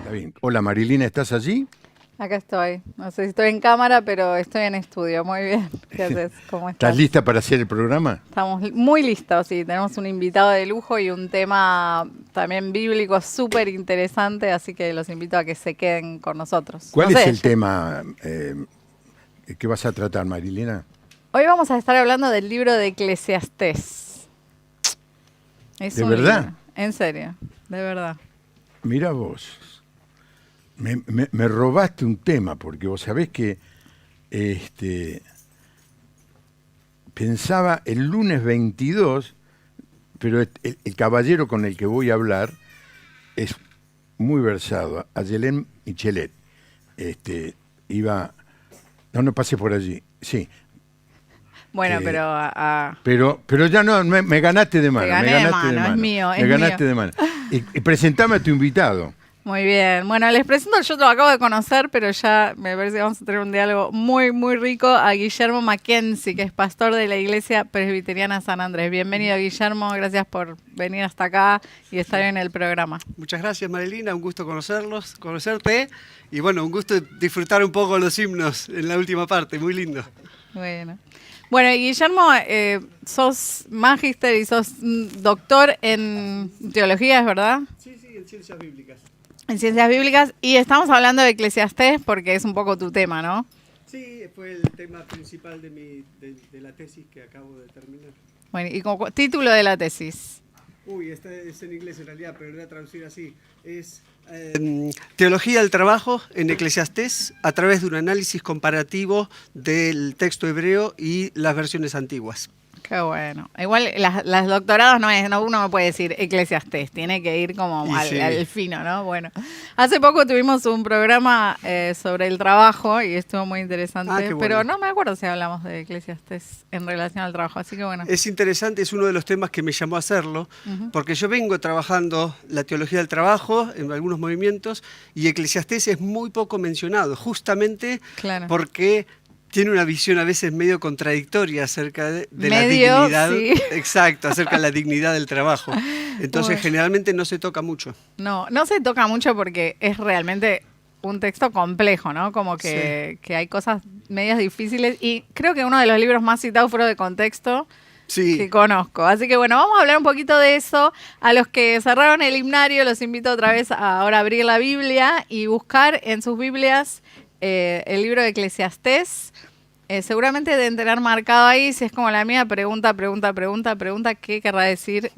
Está bien. Hola Marilina, ¿estás allí? Acá estoy. No sé si estoy en cámara, pero estoy en estudio. Muy bien. ¿Qué haces? ¿Cómo ¿Estás estás? lista para hacer el programa? Estamos muy listos, sí. Tenemos un invitado de lujo y un tema también bíblico súper interesante, así que los invito a que se queden con nosotros. No ¿Cuál es sé, el tema que vas a tratar, Marilina? hoy vamos a estar hablando del libro de Eclesiastés. Es ¿De un verdad? libro, en serio, de verdad. Mira vos, me robaste un tema, porque vos sabés que este, pensaba el lunes 22, pero el caballero con el que voy a hablar es muy versado, Ayelén Michelet. Este, iba, no pasé por allí, sí. Bueno, eh, pero pero ya no, me ganaste de te mano, me gané de ganaste de mano, es mano, mío, me es mío. ganaste de mano. Y presentame a tu invitado. Muy bien. Bueno, les presento, yo lo acabo de conocer, pero ya me parece que vamos a tener un diálogo muy, muy rico a Guillermo Mackenzie, que es pastor de la Iglesia Presbiteriana San Andrés. Bienvenido, Guillermo. Gracias por venir hasta acá y estar en el programa. Muchas gracias, Marilina, un gusto conocerte y bueno, un gusto disfrutar un poco los himnos en la última parte, muy lindo. Bueno. Bueno, y Guillermo, sos magíster y sos doctor en teología, ¿es verdad? Sí, en ciencias bíblicas. En ciencias bíblicas, y estamos hablando de Eclesiastés porque es un poco tu tema, ¿no? Sí, fue el tema principal de la tesis que acabo de terminar. Bueno, y como título de la tesis. Uy, esta es en inglés en realidad, pero lo voy a traducir así. Es Teología del trabajo en Eclesiastés a través de un análisis comparativo del texto hebreo y las versiones antiguas. Qué bueno. Igual las doctorados uno no puede decir Eclesiastés, tiene que ir como Sí. al fino, ¿no? Bueno, hace poco tuvimos un programa sobre el trabajo y estuvo muy interesante, Qué bueno. pero no me acuerdo si hablamos de Eclesiastés en relación al trabajo, así que bueno. Es interesante, es uno de los temas que me llamó a hacerlo, porque yo vengo trabajando la teología del trabajo en algunos movimientos y Eclesiastés es muy poco mencionado, justamente Claro. porque tiene una visión a veces medio contradictoria acerca de la Medio, dignidad, sí. exacto, acerca de la dignidad del trabajo. Entonces Bueno. generalmente no se toca mucho. No se toca mucho porque es realmente un texto complejo, ¿no? Como Sí. que hay cosas medias difíciles y creo que uno de los libros más citados fuera de contexto Sí, que conozco. Así que bueno, vamos a hablar un poquito de eso. A los que cerraron el himnario, los invito otra vez a ahora abrir la Biblia y buscar en sus Biblias el libro de Eclesiastés. Seguramente deben tener marcado ahí, si es como la mía, pregunta, ¿qué querrá decir?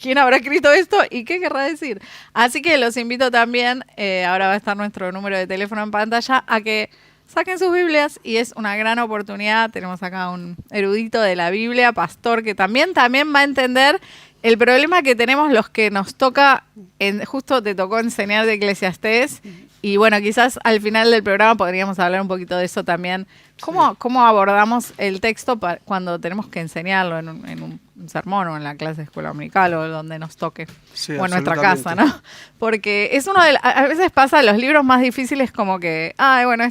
¿Quién habrá escrito esto y qué querrá decir? Así que los invito también, ahora va a estar nuestro número de teléfono en pantalla, a que saquen sus Biblias y es una gran oportunidad. Tenemos acá un erudito de la Biblia, pastor, que también va a entender el problema que tenemos los que nos toca, justo te tocó enseñar de Eclesiastés y bueno, quizás al final del programa podríamos hablar un poquito de eso también. ¿Cómo abordamos el texto cuando tenemos que enseñarlo en un sermón o en la clase de escuela dominical o donde nos toque? sí, O en nuestra absolutamente. casa, ¿no? Porque es uno de a veces pasa los libros más difíciles como que, bueno,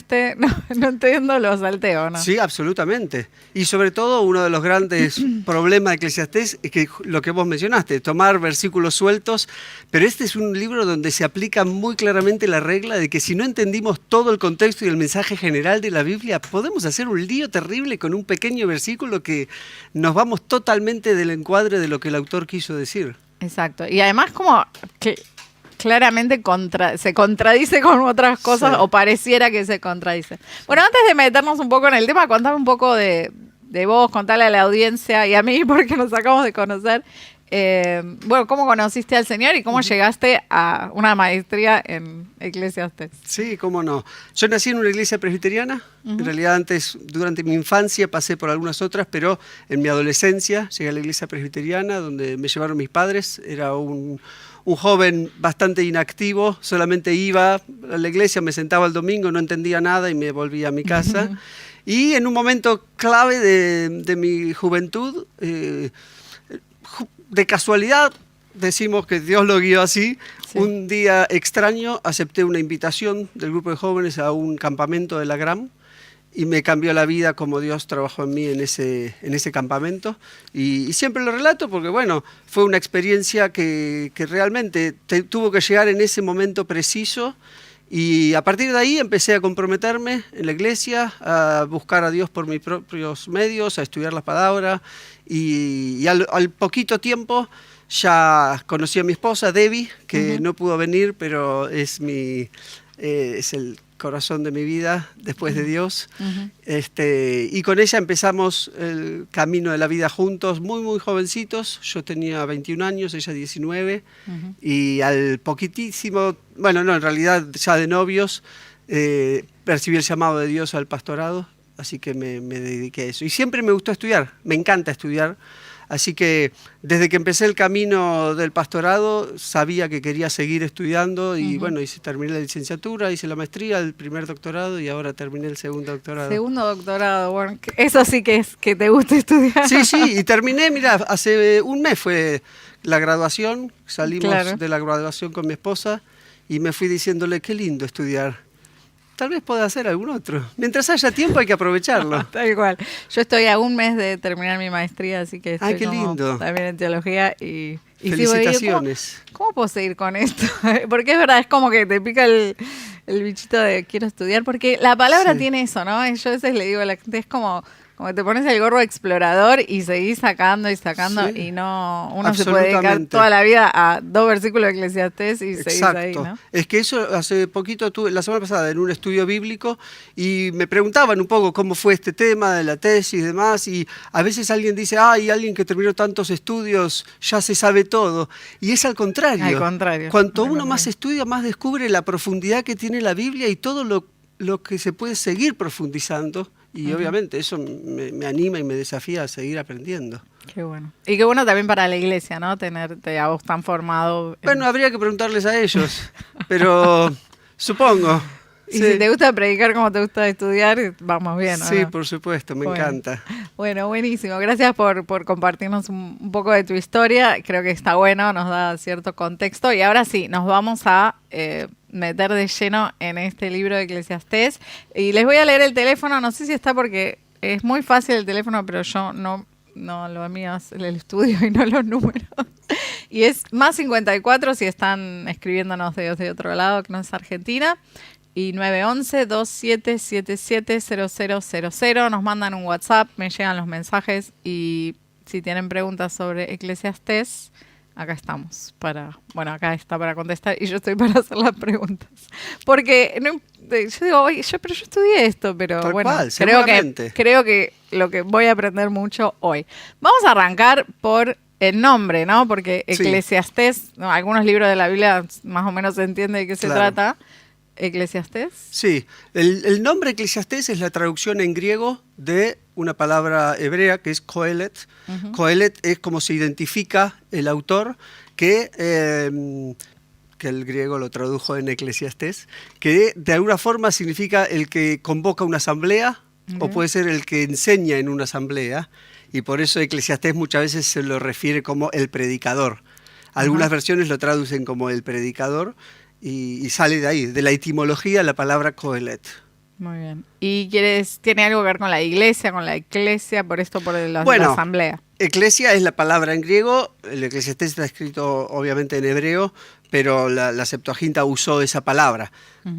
no entiendo, lo salteo, ¿no? Sí, absolutamente. Y sobre todo uno de los grandes problemas de Eclesiastés es que lo que vos mencionaste, tomar versículos sueltos, pero este es un libro donde se aplica muy claramente la regla de que si no entendimos todo el contexto y el mensaje general de la Biblia, podemos hacer un lío terrible con un pequeño versículo que nos vamos totalmente del encuadre de lo que el autor quiso decir. Exacto. Y además como que claramente se contradice con otras cosas Sí. o pareciera que se contradice. Bueno, antes de meternos un poco en el tema, contame un poco de vos, contale a la audiencia y a mí porque nos acabamos de conocer. Bueno, ¿cómo conociste al Señor y cómo llegaste a una maestría en Eclesiastés? Sí, cómo no. Yo nací en una iglesia presbiteriana. En realidad antes, durante mi infancia, pasé por algunas otras, pero en mi adolescencia llegué a la iglesia presbiteriana, donde me llevaron mis padres. Era un joven bastante inactivo, solamente iba a la iglesia, me sentaba el domingo, no entendía nada y me volvía a mi casa. Y en un momento clave de mi juventud, de casualidad, decimos que Dios lo guió así. Sí. Un día extraño acepté una invitación del grupo de jóvenes a un campamento de la GRAM y me cambió la vida como Dios trabajó en mí en ese campamento. Y siempre lo relato porque, bueno, fue una experiencia que realmente tuvo que llegar en ese momento preciso. Y a partir de ahí empecé a comprometerme en la iglesia, a buscar a Dios por mis propios medios, a estudiar la palabra. Y al poquito tiempo ya conocí a mi esposa, Debbie, que no pudo venir, pero es el corazón de mi vida después de Dios. Y con ella empezamos el camino de la vida juntos, muy, muy jovencitos. Yo tenía 21 años, ella 19. Y al poquitísimo, bueno, no, en realidad ya de novios, percibí el llamado de Dios al pastorado, así que me dediqué a eso. Y siempre me gustó estudiar, me encanta estudiar. Así que desde que empecé el camino del pastorado sabía que quería seguir estudiando y bueno, terminé la licenciatura, hice la maestría, el primer doctorado y ahora terminé el segundo doctorado. Segundo doctorado, bueno, eso sí que es que te gusta estudiar. Sí, y terminé, mira, hace un mes fue la graduación, salimos de la graduación con mi esposa y me fui diciéndole, qué lindo estudiar. Tal vez pueda hacer algún otro. Mientras haya tiempo hay que aprovecharlo. Tal cual. Yo estoy a un mes de terminar mi maestría, así que estoy qué lindo. También en teología y felicitaciones. ¿Cómo puedo seguir con esto? Porque es verdad, es como que te pica el bichito de quiero estudiar, porque la palabra tiene eso, ¿no? Yo a veces le digo a la gente, es como te pones el gorro explorador y seguís sacando y no, uno se puede dedicar toda la vida a 2 versículos de Eclesiastés y seguís ahí, ¿no? Es que eso hace poquito tuve, la semana pasada, en un estudio bíblico y me preguntaban un poco cómo fue este tema de la tesis y demás, y a veces alguien dice, hay alguien que terminó tantos estudios, ya se sabe todo, y es al contrario. Al contrario. Cuanto uno más estudia, más descubre la profundidad que tiene la Biblia y todo lo que se puede seguir profundizando. Y obviamente eso me anima y me desafía a seguir aprendiendo. Qué bueno. Y qué bueno también para la iglesia, ¿no? Tenerte a vos tan formado. Bueno, habría que preguntarles a ellos, pero supongo. Y si te gusta predicar como te gusta estudiar, vamos bien, ¿no? Sí, por supuesto, me encanta. Bueno, buenísimo. Gracias por compartirnos un poco de tu historia. Creo que está bueno, nos da cierto contexto. Y ahora sí, nos vamos a meter de lleno en este libro de Eclesiastés. Y les voy a leer el teléfono, no sé si está porque es muy fácil el teléfono, pero yo no lo mío es el estudio y no los números. Y es +54 si están escribiéndonos desde otro lado que no es Argentina. Y 911-2777-0000. Nos mandan un WhatsApp, me llegan los mensajes y si tienen preguntas sobre Eclesiastés, acá estamos acá está para contestar y yo estoy para hacer las preguntas. Porque yo digo, oye, pero yo estudié esto, pero tal bueno, cual, creo que lo que voy a aprender mucho hoy. Vamos a arrancar por el nombre, ¿no? Porque Eclesiastés, algunos libros de la Biblia más o menos se entiende de qué se trata. ¿Eclesiastés? Sí, el nombre Eclesiastés es la traducción en griego de una palabra hebrea que es Coelet. Coelet es como se identifica el autor, que el griego lo tradujo en Eclesiastés, que de alguna forma significa el que convoca una asamblea o puede ser el que enseña en una asamblea, y por eso Eclesiastés muchas veces se lo refiere como el predicador. Algunas versiones lo traducen como el predicador, y sale de ahí, de la etimología, la palabra Coelet. Muy bien. ¿Y tiene algo que ver con la iglesia, por la asamblea? Eclesia es la palabra en griego, el Eclesiastés está escrito obviamente en hebreo, pero la Septuaginta usó esa palabra.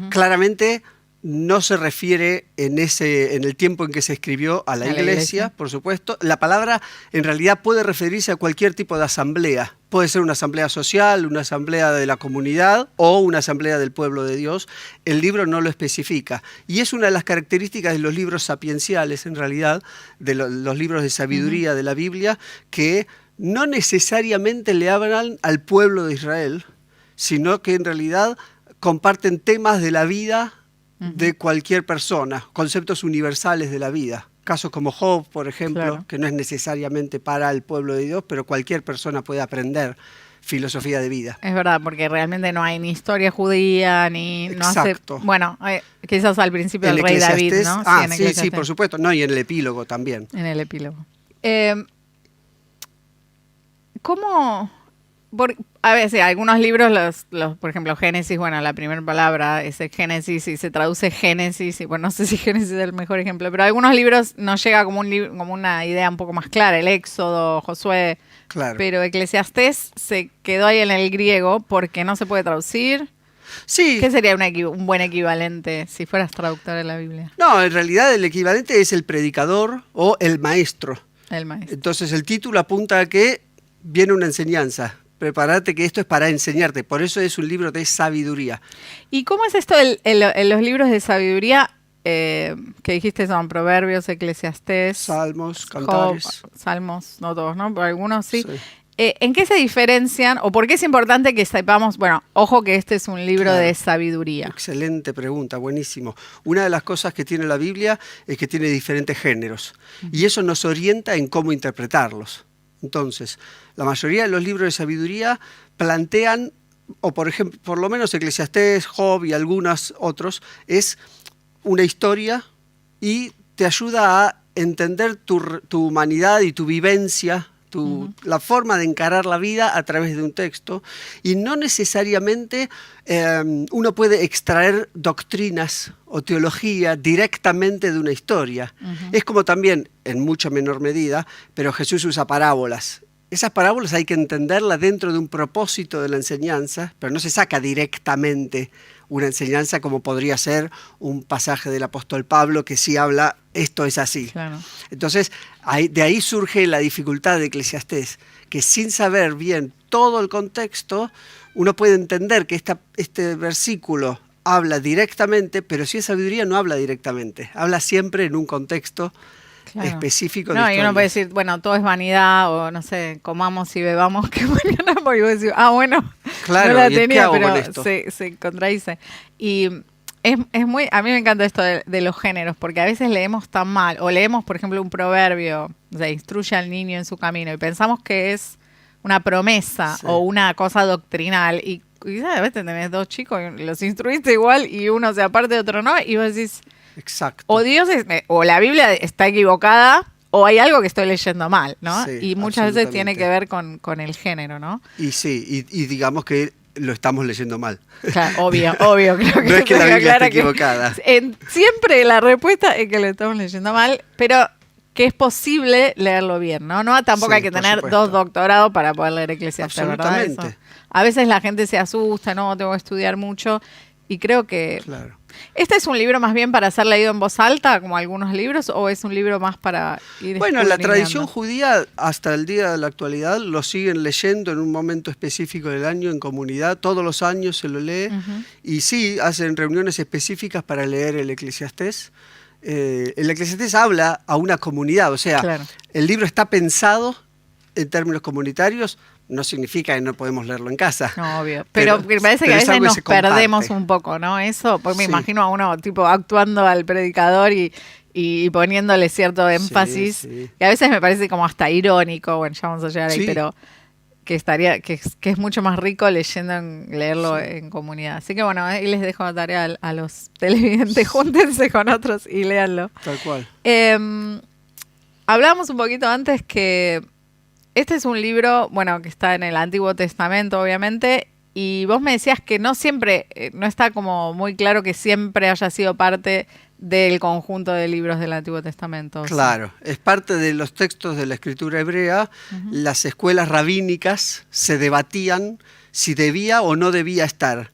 Claramente no se refiere en el tiempo en que se escribió a la iglesia, por supuesto. La palabra en realidad puede referirse a cualquier tipo de asamblea. Puede ser una asamblea social, una asamblea de la comunidad o una asamblea del pueblo de Dios. El libro no lo especifica. Y es una de las características de los libros sapienciales, en realidad, de los libros de sabiduría de la Biblia, que no necesariamente le hablan al pueblo de Israel, sino que en realidad comparten temas de la vida de cualquier persona, conceptos universales de la vida. Casos como Job, por ejemplo, que no es necesariamente para el pueblo de Dios, pero cualquier persona puede aprender filosofía de vida. Es verdad, porque realmente no hay ni historia judía, ni... Exacto. Quizás al principio el rey David, ¿no? Sí, por supuesto. No, y en el epílogo también. En el epílogo. ¿Cómo A veces, algunos libros, por ejemplo, Génesis, bueno, la primera palabra es el Génesis y se traduce Génesis, y bueno, no sé si Génesis es el mejor ejemplo, pero algunos libros nos llega como como una idea un poco más clara, el Éxodo, Josué, Claro. pero Eclesiastés se quedó ahí en el griego porque no se puede traducir. Sí. ¿Qué sería un buen equivalente si fueras traductor de la Biblia? No, en realidad el equivalente es el predicador o el maestro. El maestro. Entonces el título apunta a que viene una enseñanza. Prepárate que esto es para enseñarte. Por eso es un libro de sabiduría. ¿Y cómo es esto en los libros de sabiduría que dijiste son Proverbios, Eclesiastés, Salmos, Job, Cantares. Salmos, no todos, ¿no? Pero algunos sí. Sí. ¿En qué se diferencian o por qué es importante que sepamos, bueno, ojo que este es un libro Claro. de sabiduría? Excelente pregunta, buenísimo. Una de las cosas que tiene la Biblia es que tiene diferentes géneros y eso nos orienta en cómo interpretarlos. Entonces, la mayoría de los libros de sabiduría plantean, o por ejemplo, por lo menos Eclesiastés, Job y algunos otros, es una historia y te ayuda a entender tu humanidad y tu vivencia, la forma de encarar la vida a través de un texto, y no necesariamente uno puede extraer doctrinas o teología directamente de una historia. Es como también, en mucha menor medida, pero Jesús usa parábolas. Esas parábolas hay que entenderlas dentro de un propósito de la enseñanza, pero no se saca directamente una enseñanza como podría ser un pasaje del apóstol Pablo que sí habla, esto es así. Claro. Entonces, de ahí surge la dificultad de Eclesiastés, que sin saber bien todo el contexto, uno puede entender que este versículo habla directamente, pero si es sabiduría no habla directamente, habla siempre en un contexto específico de No, y uno historias. puede decir, bueno, todo es vanidad, o no sé, comamos y bebamos, que mañana voy a decir, bueno, Claro, no la ¿y qué tenía, hago con pero esto? se contradice. Y a mí me encanta esto de los géneros, porque a veces leemos tan mal, o leemos, por ejemplo, un proverbio, o sea, instruye al niño en su camino, y pensamos que es una promesa Sí. o una cosa doctrinal, y a veces tenés dos chicos y los instruiste igual, y uno se aparte de otro no, y vos decís, Exacto. o o la Biblia está equivocada, o hay algo que estoy leyendo mal, ¿no? Sí, Y muchas veces tiene absolutamente. que ver con el género, ¿no? Y sí, y digamos que lo estamos leyendo mal. Claro, obvio, creo que No es que la se Biblia aclara esté equivocada. Siempre la respuesta es que lo estamos leyendo mal, pero que es posible leerlo bien, ¿no? Tampoco Sí, hay que por tener supuesto. 2 doctorados para poder leer Eclesiastés, ¿verdad? Absolutamente. Eso. A veces la gente se asusta, no, tengo que estudiar mucho, y creo que... Claro. ¿Este es un libro más bien para ser leído en voz alta, como algunos libros, o es un libro más para ir Bueno, la escudriñando? tradición judía hasta el día de la actualidad lo siguen leyendo en un momento específico del año en comunidad, todos los años se lo lee, y sí, hacen reuniones específicas para leer el Eclesiastés. El Eclesiastés habla a una comunidad, o sea, Claro. el libro está pensado en términos comunitarios, no significa que no podemos leerlo en casa. No, obvio. Pero me parece que pero a es veces algo que nos se comparte. perdemos un poco, ¿no? Eso, porque me Sí. imagino a uno tipo actuando al predicador y poniéndole cierto énfasis, sí. que a veces me parece como hasta irónico, bueno, ya vamos a llegar ahí, Sí. pero que es mucho más rico leerlo en comunidad. Así que bueno, ahí les dejo la tarea a los televidentes, júntense con otros y léanlo. Tal cual. Hablábamos un poquito antes que este es un libro, bueno, que está en el Antiguo Testamento, obviamente, y vos me decías que no siempre, no está como muy claro que siempre haya sido parte del conjunto de libros del Antiguo Testamento. ¿Sí? Claro, es parte de los textos de la escritura hebrea. Las escuelas rabínicas se debatían si debía o no debía estar.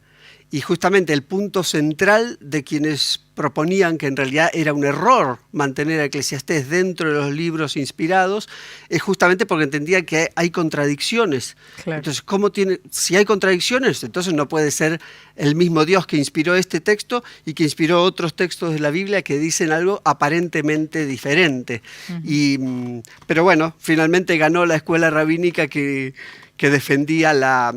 Y justamente el punto central de quienes proponían que en realidad era un error mantener a Eclesiastés dentro de los libros inspirados es justamente porque entendían que hay contradicciones. Claro. Entonces, si hay contradicciones, entonces no puede ser el mismo Dios que inspiró este texto y que inspiró otros textos de la Biblia que dicen algo aparentemente diferente. Pero bueno, finalmente ganó la escuela rabínica que defendía la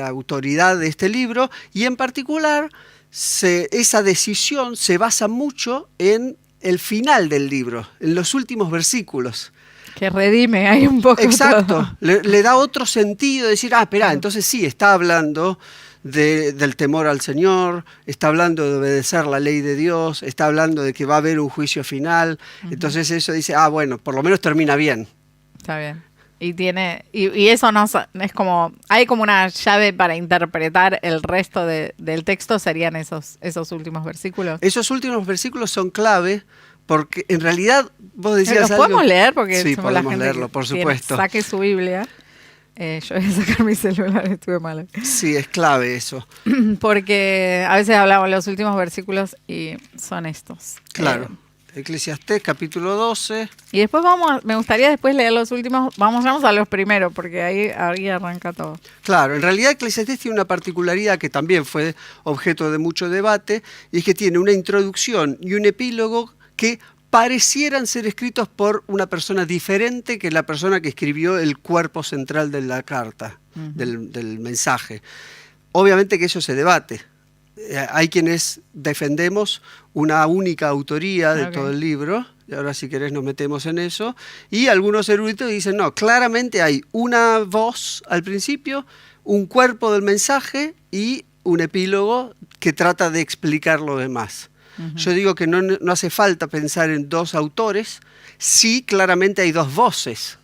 autoridad de este libro, y en particular esa decisión se basa mucho en el final del libro, en los últimos versículos. Que redime ahí un poco. Exacto, todo. le da otro sentido de decir, espera, entonces sí, está hablando del temor al Señor, está hablando de obedecer la ley de Dios, está hablando de que va a haber un juicio final. Entonces eso dice, bueno, por lo menos termina bien. Está bien. Y eso no es como, hay como una llave para interpretar el resto del texto, serían esos últimos versículos. Esos últimos versículos son clave porque en realidad vos decías ¿Los algo... podemos leer? Porque Sí, somos la podemos gente leerlo, que por supuesto. saque su Biblia. Yo voy a sacar mi celular, estuve mal. Sí, es clave eso. Porque a veces hablamos los últimos versículos y son estos. Claro. Eclesiastés, capítulo 12. Y después me gustaría después leer los últimos, vamos a los primeros, porque ahí arranca todo. Claro, en realidad Eclesiastés tiene una particularidad que también fue objeto de mucho debate, y es que tiene una introducción y un epílogo que parecieran ser escritos por una persona diferente que la persona que escribió el cuerpo central de la carta, del mensaje. Obviamente que eso se debate. Hay quienes defendemos una única autoría de todo el libro, y ahora si querés nos metemos en eso, y algunos eruditos dicen, no, claramente hay una voz al principio, un cuerpo del mensaje y un epílogo que trata de explicar lo demás. Yo digo que no hace falta pensar en dos autores, sí, claramente hay dos voces.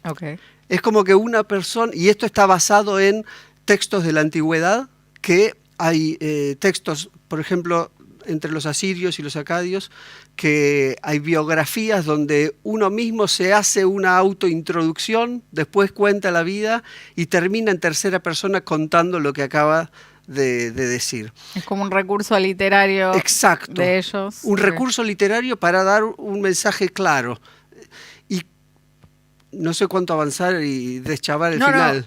Okay. Es como que una persona, y esto está basado en textos de la antigüedad, que hay textos, por ejemplo, entre los asirios y los acadios, que hay biografías donde uno mismo se hace una autointroducción, después cuenta la vida y termina en tercera persona contando lo que acaba de decir. Es como un recurso literario. Exacto. De ellos. Un recurso literario para dar un mensaje claro. Y no sé cuánto avanzar y deschavar el final.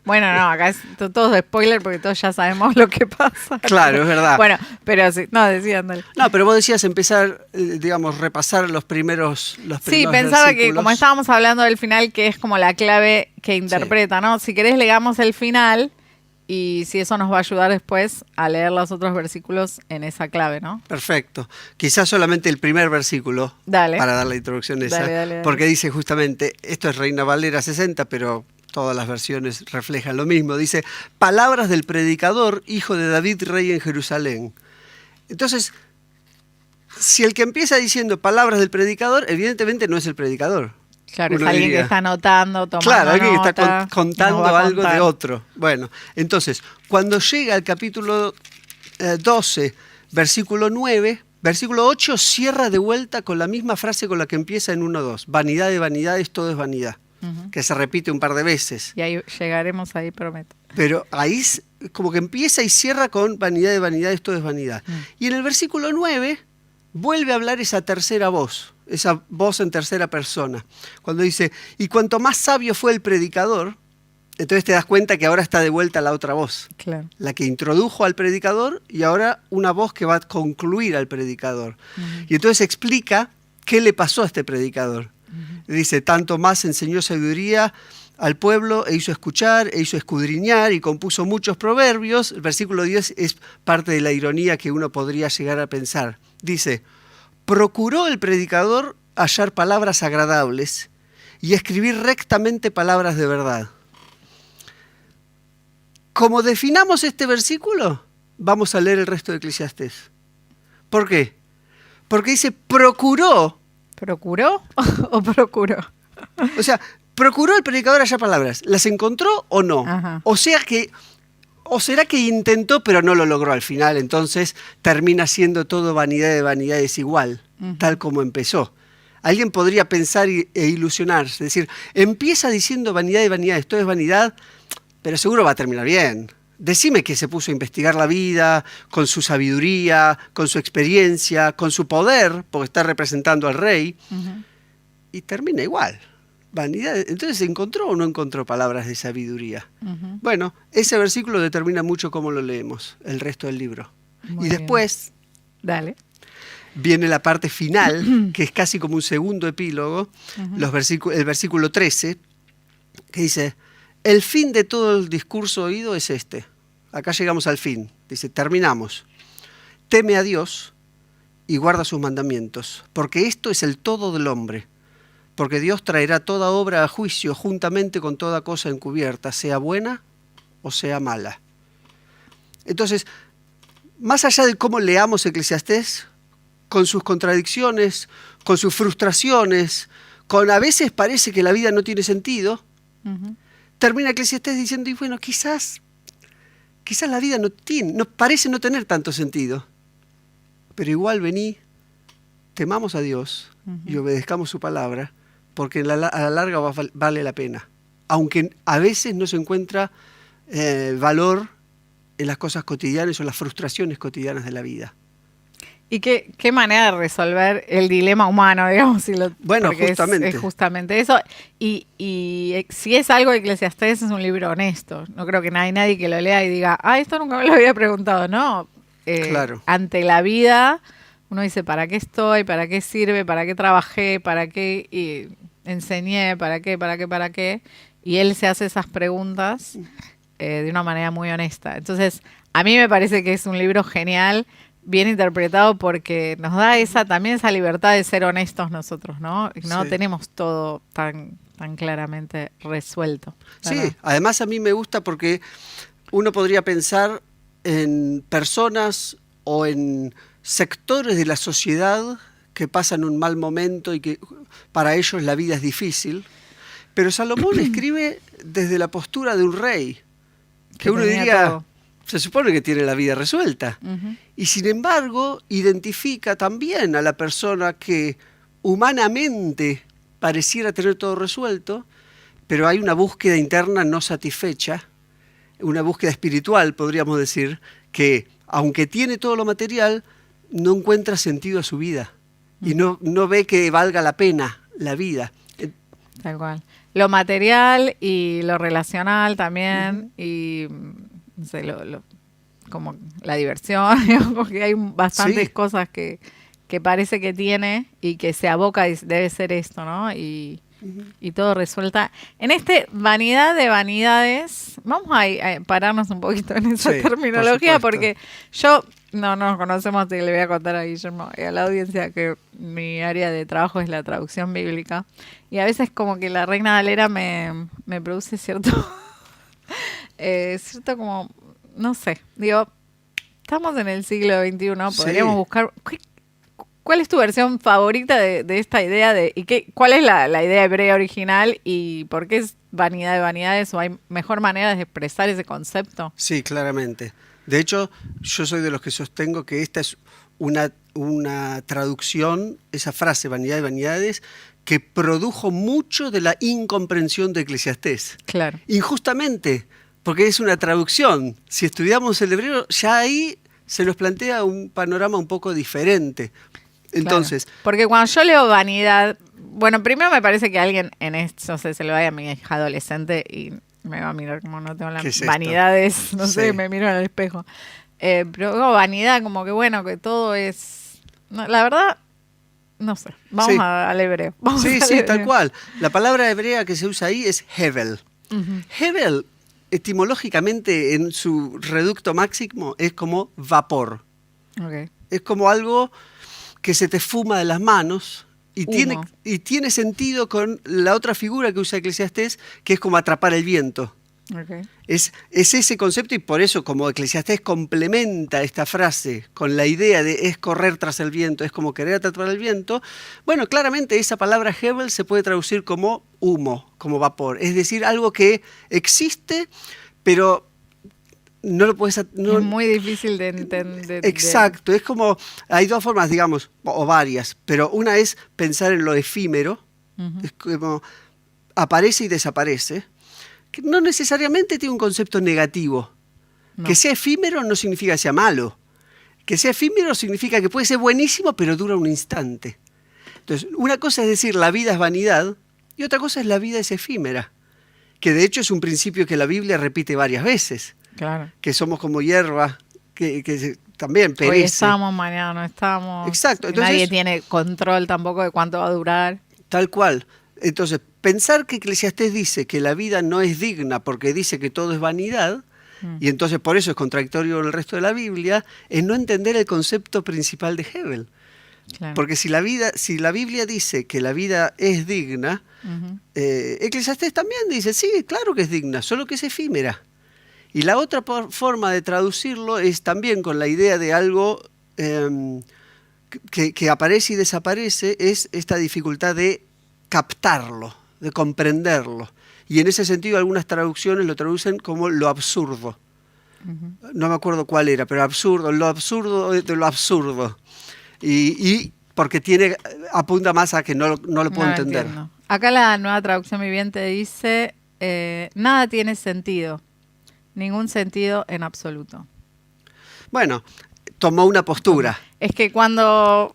Bueno, no, acá es todo de spoiler porque todos ya sabemos lo que pasa. Claro, es verdad. Bueno, pero sí, no, decía, andale. No, pero vos decías empezar, digamos, repasar los primeros Sí, pensaba versículos. que como estábamos hablando del final, que es como la clave que interpreta, ¿no? Si querés legamos el final y si eso nos va a ayudar después a leer los otros versículos en esa clave, ¿no? Perfecto. Quizás solamente el primer versículo Dale. para dar la introducción esa. Dale. Porque dice justamente, esto es Reina Valera 60, pero todas las versiones reflejan lo mismo. Dice, palabras del predicador, hijo de David, rey en Jerusalén. Entonces, si el que empieza diciendo palabras del predicador, evidentemente no es el predicador. Claro, Uno es alguien diría, que está anotando, tomando claro, alguien que nota, está contando nos va a algo contar. de otro. Bueno, entonces, cuando llega al capítulo 12, versículo 9, versículo 8 cierra de vuelta con la misma frase con la que empieza en 1:2. Vanidad de vanidades, todo es vanidad. Que se repite un par de veces. Y ahí llegaremos, ahí prometo. Pero ahí como que empieza y cierra con vanidad de vanidades, todo es vanidad. Y en el versículo 9 vuelve a hablar esa tercera voz, esa voz en tercera persona. Cuando dice, y cuanto más sabio fue el predicador, entonces te das cuenta que ahora está de vuelta la otra voz. Claro. La que introdujo al predicador y ahora una voz que va a concluir al predicador. Y entonces explica qué le pasó a este predicador. Dice, tanto más enseñó sabiduría al pueblo, e hizo escuchar, e hizo escudriñar, y compuso muchos proverbios. El versículo 10 es parte de la ironía que uno podría llegar a pensar. Dice, procuró el predicador hallar palabras agradables y escribir rectamente palabras de verdad. Como definamos este versículo, vamos a leer el resto de Eclesiastés. ¿Por qué? Porque dice, procuró. ¿Procuró o procuró? O sea, procuró el predicador hallar palabras. ¿Las encontró o no? Ajá. O será que intentó pero no lo logró al final, entonces termina siendo todo vanidad de vanidades igual, tal como empezó. Alguien podría pensar e ilusionarse, es decir, empieza diciendo vanidad de vanidades, todo es vanidad, pero seguro va a terminar bien. Decime que se puso a investigar la vida con su sabiduría, con su experiencia, con su poder, porque está representando al rey, y termina igual. Vanidad. Entonces, ¿encontró o no encontró palabras de sabiduría? Bueno, ese versículo determina mucho cómo lo leemos, el resto del libro. Muy y después Dale. viene la parte final, que es casi como un segundo epílogo, el versículo 13, que dice, el fin de todo el discurso oído es este. Acá llegamos al fin. Dice, terminamos. Teme a Dios y guarda sus mandamientos, porque esto es el todo del hombre. Porque Dios traerá toda obra a juicio juntamente con toda cosa encubierta, sea buena o sea mala. Entonces, más allá de cómo leamos Eclesiastés, con sus contradicciones, con sus frustraciones, con a veces parece que la vida no tiene sentido, Ujú. Termina Eclesiastés diciendo, y bueno, quizás la vida no parece no tener tanto sentido, pero igual vení, temamos a Dios y obedezcamos su palabra, porque a la larga vale la pena. Aunque a veces no se encuentra valor en las cosas cotidianas o las frustraciones cotidianas de la vida. ¿Y qué manera de resolver el dilema humano, digamos? Bueno, porque justamente. es justamente eso. Y si es algo de Eclesiastés, es un libro honesto. No creo que hay nadie que lo lea y diga, esto nunca me lo había preguntado. No, Claro. ante la vida, uno dice, ¿para qué estoy? ¿Para qué sirve? ¿Para qué trabajé? ¿Para qué enseñé? ¿Para qué? Y él se hace esas preguntas de una manera muy honesta. Entonces, a mí me parece que es un libro genial, bien interpretado, porque nos da también esa libertad de ser honestos nosotros, ¿no? No Sí. tenemos todo tan claramente resuelto. Sí, ¿verdad? además a mí me gusta porque uno podría pensar en personas o en sectores de la sociedad que pasan un mal momento y que para ellos la vida es difícil, pero Salomón escribe desde la postura de un rey, que uno tenía diría, todo. se supone que tiene la vida resuelta. Ujú. Y sin embargo, identifica también a la persona que humanamente pareciera tener todo resuelto, pero hay una búsqueda interna no satisfecha, una búsqueda espiritual, podríamos decir, que aunque tiene todo lo material, no encuentra sentido a su vida y no ve que valga la pena la vida. Tal cual. Lo material y lo relacional también, y no sé, como la diversión, digamos, porque hay bastantes Sí. cosas que parece que tiene y que se aboca y debe ser esto, ¿no? Y todo resuelta. En vanidad de vanidades, vamos a pararnos un poquito en esa Sí, terminología, por supuesto. porque yo no nos conocemos y le voy a contar a Guillermo y a la audiencia que mi área de trabajo es la traducción bíblica. Y a veces como que la Reina Valera me produce cierto como, no sé, digo, estamos en el siglo XXI, podríamos Sí. buscar, ¿cuál es tu versión favorita de esta idea cuál es la idea hebrea original y por qué es vanidad de vanidades, o hay mejor manera de expresar ese concepto? Sí, claramente. De hecho, yo soy de los que sostengo que esta es una traducción, esa frase, vanidad de vanidades, que produjo mucho de la incomprensión de Eclesiastés. Claro. Injustamente, porque es una traducción. Si estudiamos el hebreo, ya ahí se nos plantea un panorama un poco diferente. Entonces, Claro. Porque cuando yo leo vanidad, bueno, primero me parece que alguien en esto, no sé, se lo vaya a mi hija adolescente y me va a mirar como no tengo ¿Qué es esto? vanidades, no sé, Sí. me miro en el espejo. Pero digo, vanidad, como que bueno, que todo es... No, la verdad, no sé. Vamos Sí. al hebreo. Vamos Sí, al sí, tal hebreo. cual. La palabra hebrea que se usa ahí es hevel. Ujú. Hevel, etimológicamente, en su reducto máximo, es como vapor. Ok. Es como algo que se te fuma de las manos y Humo. tiene sentido con la otra figura que usa Eclesiastés, que es como atrapar el viento. Ok. Es ese concepto, y por eso, como Eclesiastés complementa esta frase con la idea de es correr tras el viento, es como querer atrapar el viento, bueno, claramente esa palabra Hevel se puede traducir como humo, como vapor. Es decir, algo que existe, pero no lo puedes... Es muy difícil de entender. Exacto, es como, hay dos formas, digamos, o varias, pero una es pensar en lo efímero, es como aparece y desaparece, que no necesariamente tiene un concepto negativo. No. Que sea efímero no significa que sea malo. Que sea efímero significa que puede ser buenísimo, pero dura un instante. Entonces, una cosa es decir la vida es vanidad y otra cosa es la vida es efímera, que de hecho es un principio que la Biblia repite varias veces, Claro. que somos como hierba, que también perece. Hoy estamos, mañana no estamos. Exacto, Y entonces- nadie tiene control tampoco de cuánto va a durar. Tal cual. Entonces, pensar que Eclesiastés dice que la vida no es digna porque dice que todo es vanidad, y entonces por eso es contradictorio con el resto de la Biblia, es no entender el concepto principal de Hebel. Claro. Porque si la Biblia dice que la vida es digna, Ujú. Eclesiastés también dice, sí, claro que es digna, solo que es efímera. Y la otra forma de traducirlo es también con la idea de algo que aparece y desaparece, es esta dificultad de captarlo, de comprenderlo. y en ese sentido algunas traducciones lo traducen como lo absurdo. No me acuerdo cuál era, pero absurdo, lo absurdo de lo absurdo. Y porque apunta más a que no lo puedo entender. Entiendo. Acá la Nueva Traducción Viviente dice, nada tiene sentido, ningún sentido en absoluto. Bueno, tomó una postura. Es que cuando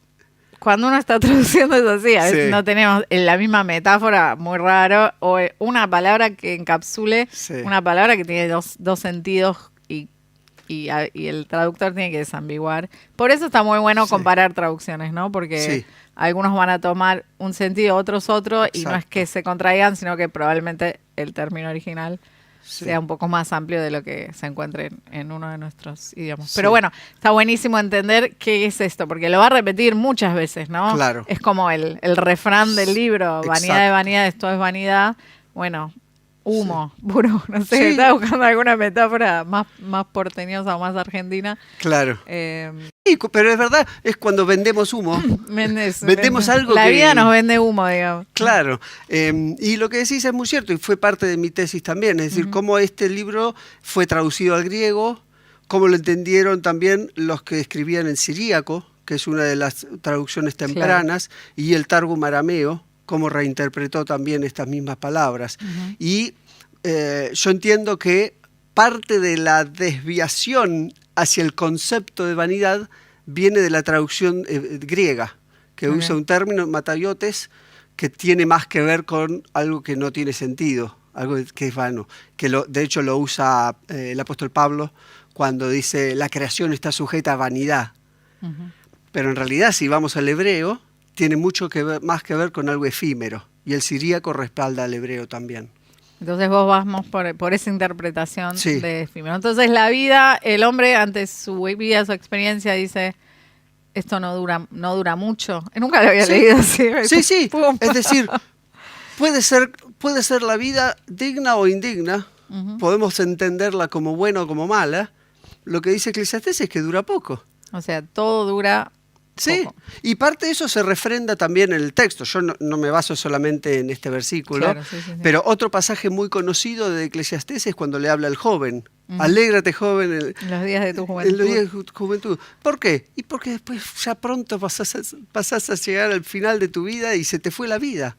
uno está traduciendo es así, a veces Sí. no tenemos la misma metáfora, muy raro, o una palabra que encapsule Sí. una palabra que tiene dos sentidos y el traductor tiene que desambiguar. Por eso está muy bueno Sí. comparar traducciones, ¿no? Porque Sí. algunos van a tomar un sentido, otros otro, y no es Exacto. que se contraigan, sino que probablemente el término original Sí. sea un poco más amplio de lo que se encuentre en uno de nuestros idiomas. Sí. Pero bueno, está buenísimo entender qué es esto, porque lo va a repetir muchas veces, ¿no? Claro. Es como el refrán del libro, vanidad de Exacto. vanidad, esto es vanidad. Bueno, humo, puro, no sé, Sí. estaba buscando alguna metáfora más porteñosa o más argentina. Claro. Eh, Sí, pero es verdad, es cuando vendemos humo. Vendemos algo la que- vida nos vende humo, digamos. Claro, y lo que decís es muy cierto y fue parte de mi tesis también, es decir, cómo este libro fue traducido al griego, cómo lo entendieron también los que escribían en siríaco, que es una de las traducciones tempranas, y el Targum arameo, cómo reinterpretó también estas mismas palabras. Y yo entiendo que parte de la desviación hacia el concepto de vanidad viene de la traducción griega, que Ok. usa un término, mataiotes, que tiene más que ver con algo que no tiene sentido, algo que es vano, que de hecho lo usa el apóstol Pablo cuando dice la creación está sujeta a vanidad. Pero en realidad, si vamos al hebreo, tiene mucho más que ver con algo efímero, y el siríaco respalda al hebreo también. Entonces vos vamos por esa interpretación Sí. de efímero. Entonces la vida, el hombre ante su vida, su experiencia, dice, esto no dura mucho. Nunca lo había Sí. leído así. Sí, Pum. es decir, puede ser la vida digna o indigna, podemos entenderla como buena o como mala. Lo que dice Eclesiastés es que dura poco. O sea, todo dura Sí, poco. y parte de eso se refrenda también en el texto. Yo no me baso solamente en este versículo, Claro, sí. pero otro pasaje muy conocido de Eclesiastés es cuando le habla al joven. Alégrate, joven, En los días de tu en juventud. los días de tu juventud. ¿Por qué? Y porque después ya pronto pasás a llegar al final de tu vida y se te fue la vida.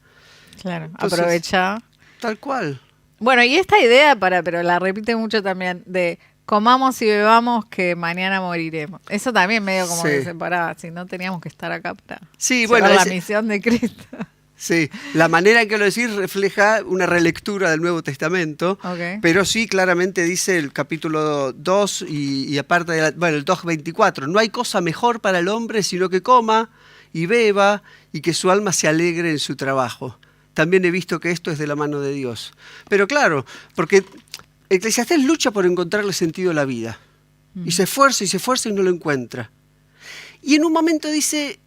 Claro, Entonces- aprovecha. Tal cual. Bueno, y esta idea, pero la repite mucho también, de comamos y bebamos que mañana moriremos. Eso también medio como Sí. que se paraba, si no teníamos que estar acá para Sí, llevar bueno, la ese- misión de Cristo. Sí, la manera en que lo decís refleja una relectura del Nuevo Testamento, Ok. pero sí claramente dice el capítulo 2 y aparte de el 2:24, no hay cosa mejor para el hombre sino que coma y beba y que su alma se alegre en su trabajo. También he visto que esto es de la mano de Dios. Pero claro, porque Eclesiastés lucha por encontrarle sentido a la vida. Y se esfuerza y no lo encuentra. Y en un momento dice,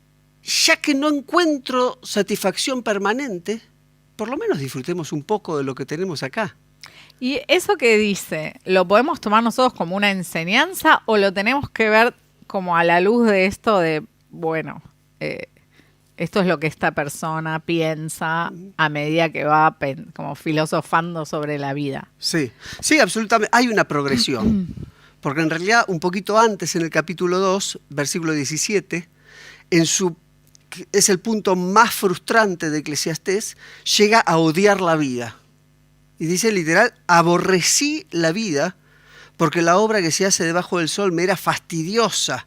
ya que no encuentro satisfacción permanente, por lo menos disfrutemos un poco de lo que tenemos acá. Y eso que dice, ¿lo podemos tomar nosotros como una enseñanza o lo tenemos que ver como a la luz de esto de, bueno, esto es lo que esta persona piensa a medida que va como filosofando sobre la vida? Sí, sí, absolutamente. Hay una progresión. Porque en realidad, un poquito antes, en el capítulo 2, versículo 17, es el punto más frustrante de Eclesiastés, llega a odiar la vida. Y dice literal, aborrecí la vida porque la obra que se hace debajo del sol me era fastidiosa,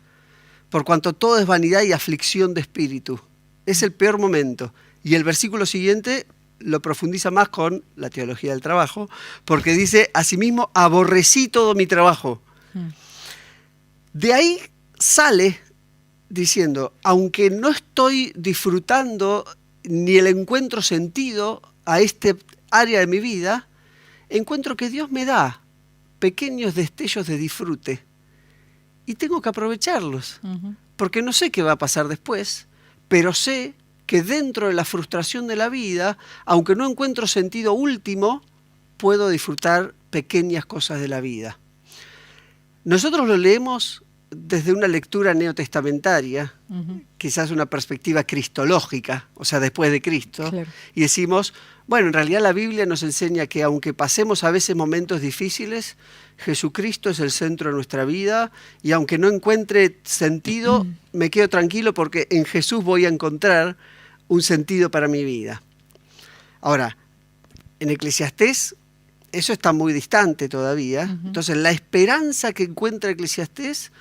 por cuanto todo es vanidad y aflicción de espíritu. Es el peor momento. Y el versículo siguiente lo profundiza más con la teología del trabajo, porque dice, asimismo, aborrecí todo mi trabajo. De ahí sale diciendo, aunque no estoy disfrutando ni le encuentro sentido a este área de mi vida, encuentro que Dios me da pequeños destellos de disfrute y tengo que aprovecharlos, porque no sé qué va a pasar después, pero sé que dentro de la frustración de la vida, aunque no encuentro sentido último, puedo disfrutar pequeñas cosas de la vida. Nosotros lo leemos desde una lectura neotestamentaria, quizás una perspectiva cristológica, o sea, después de Cristo, Claro. y decimos, bueno, en realidad la Biblia nos enseña que aunque pasemos a veces momentos difíciles, Jesucristo es el centro de nuestra vida, y aunque no encuentre sentido, me quedo tranquilo porque en Jesús voy a encontrar un sentido para mi vida. Ahora, en Eclesiastés eso está muy distante todavía. Entonces la esperanza que encuentra Eclesiastés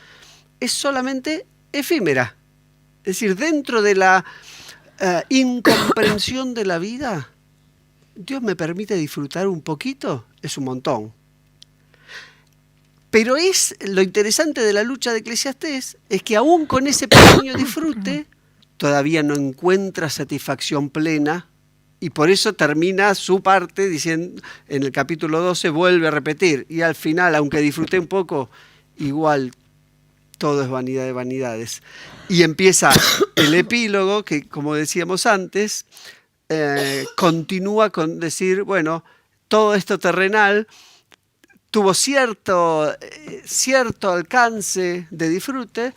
es solamente efímera. Es decir, dentro de la incomprensión de la vida, Dios me permite disfrutar un poquito, es un montón. Pero es lo interesante de la lucha de Eclesiastés, es que aún con ese pequeño disfrute, todavía no encuentra satisfacción plena. Y por eso termina su parte diciendo, en el capítulo 12 vuelve a repetir, y al final, aunque disfruté un poco, igual todo es vanidad de vanidades. Y empieza el epílogo, que como decíamos antes, continúa con decir, bueno, todo esto terrenal tuvo cierto alcance de disfrute,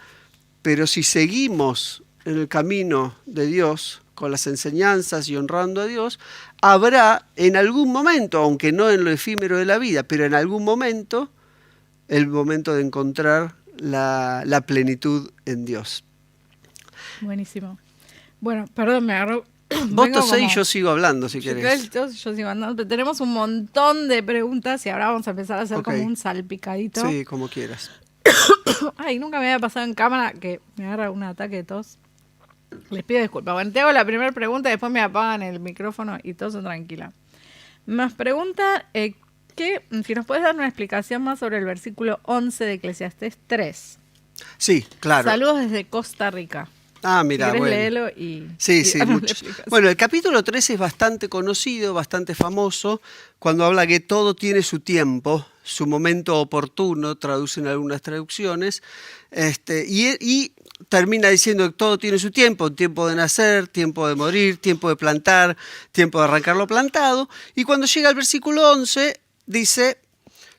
pero si seguimos en el camino de Dios, con las enseñanzas y honrando a Dios, habrá en algún momento, aunque no en lo efímero de la vida, pero en algún momento, el momento de encontrar la plenitud en Dios. Buenísimo. Bueno, perdón, me agarró... Vos Vengo tosé y como- yo sigo hablando, si querés. Yo sigo andando, pero tenemos un montón de preguntas y ahora vamos a empezar a hacer Ok. como un salpicadito. Sí, como quieras. Ay, nunca me había pasado en cámara que me agarra un ataque de tos. Les pido disculpas. Bueno, te hago la primera pregunta y después me apagan el micrófono y toso tranquila. Nos pregunta si nos puedes dar una explicación más sobre el versículo 11 de Eclesiastés 3. Sí, claro. Saludos desde Costa Rica. Ah, mira, si querés bueno. léelo y... Sí, y sí, danos la muchos. explicación. Bueno, el capítulo 3 es bastante conocido, bastante famoso, cuando habla que todo tiene su tiempo, su momento oportuno, traducen algunas traducciones, y termina diciendo que todo tiene su tiempo, tiempo de nacer, tiempo de morir, tiempo de plantar, tiempo de arrancar lo plantado, y cuando llega al versículo 11, dice...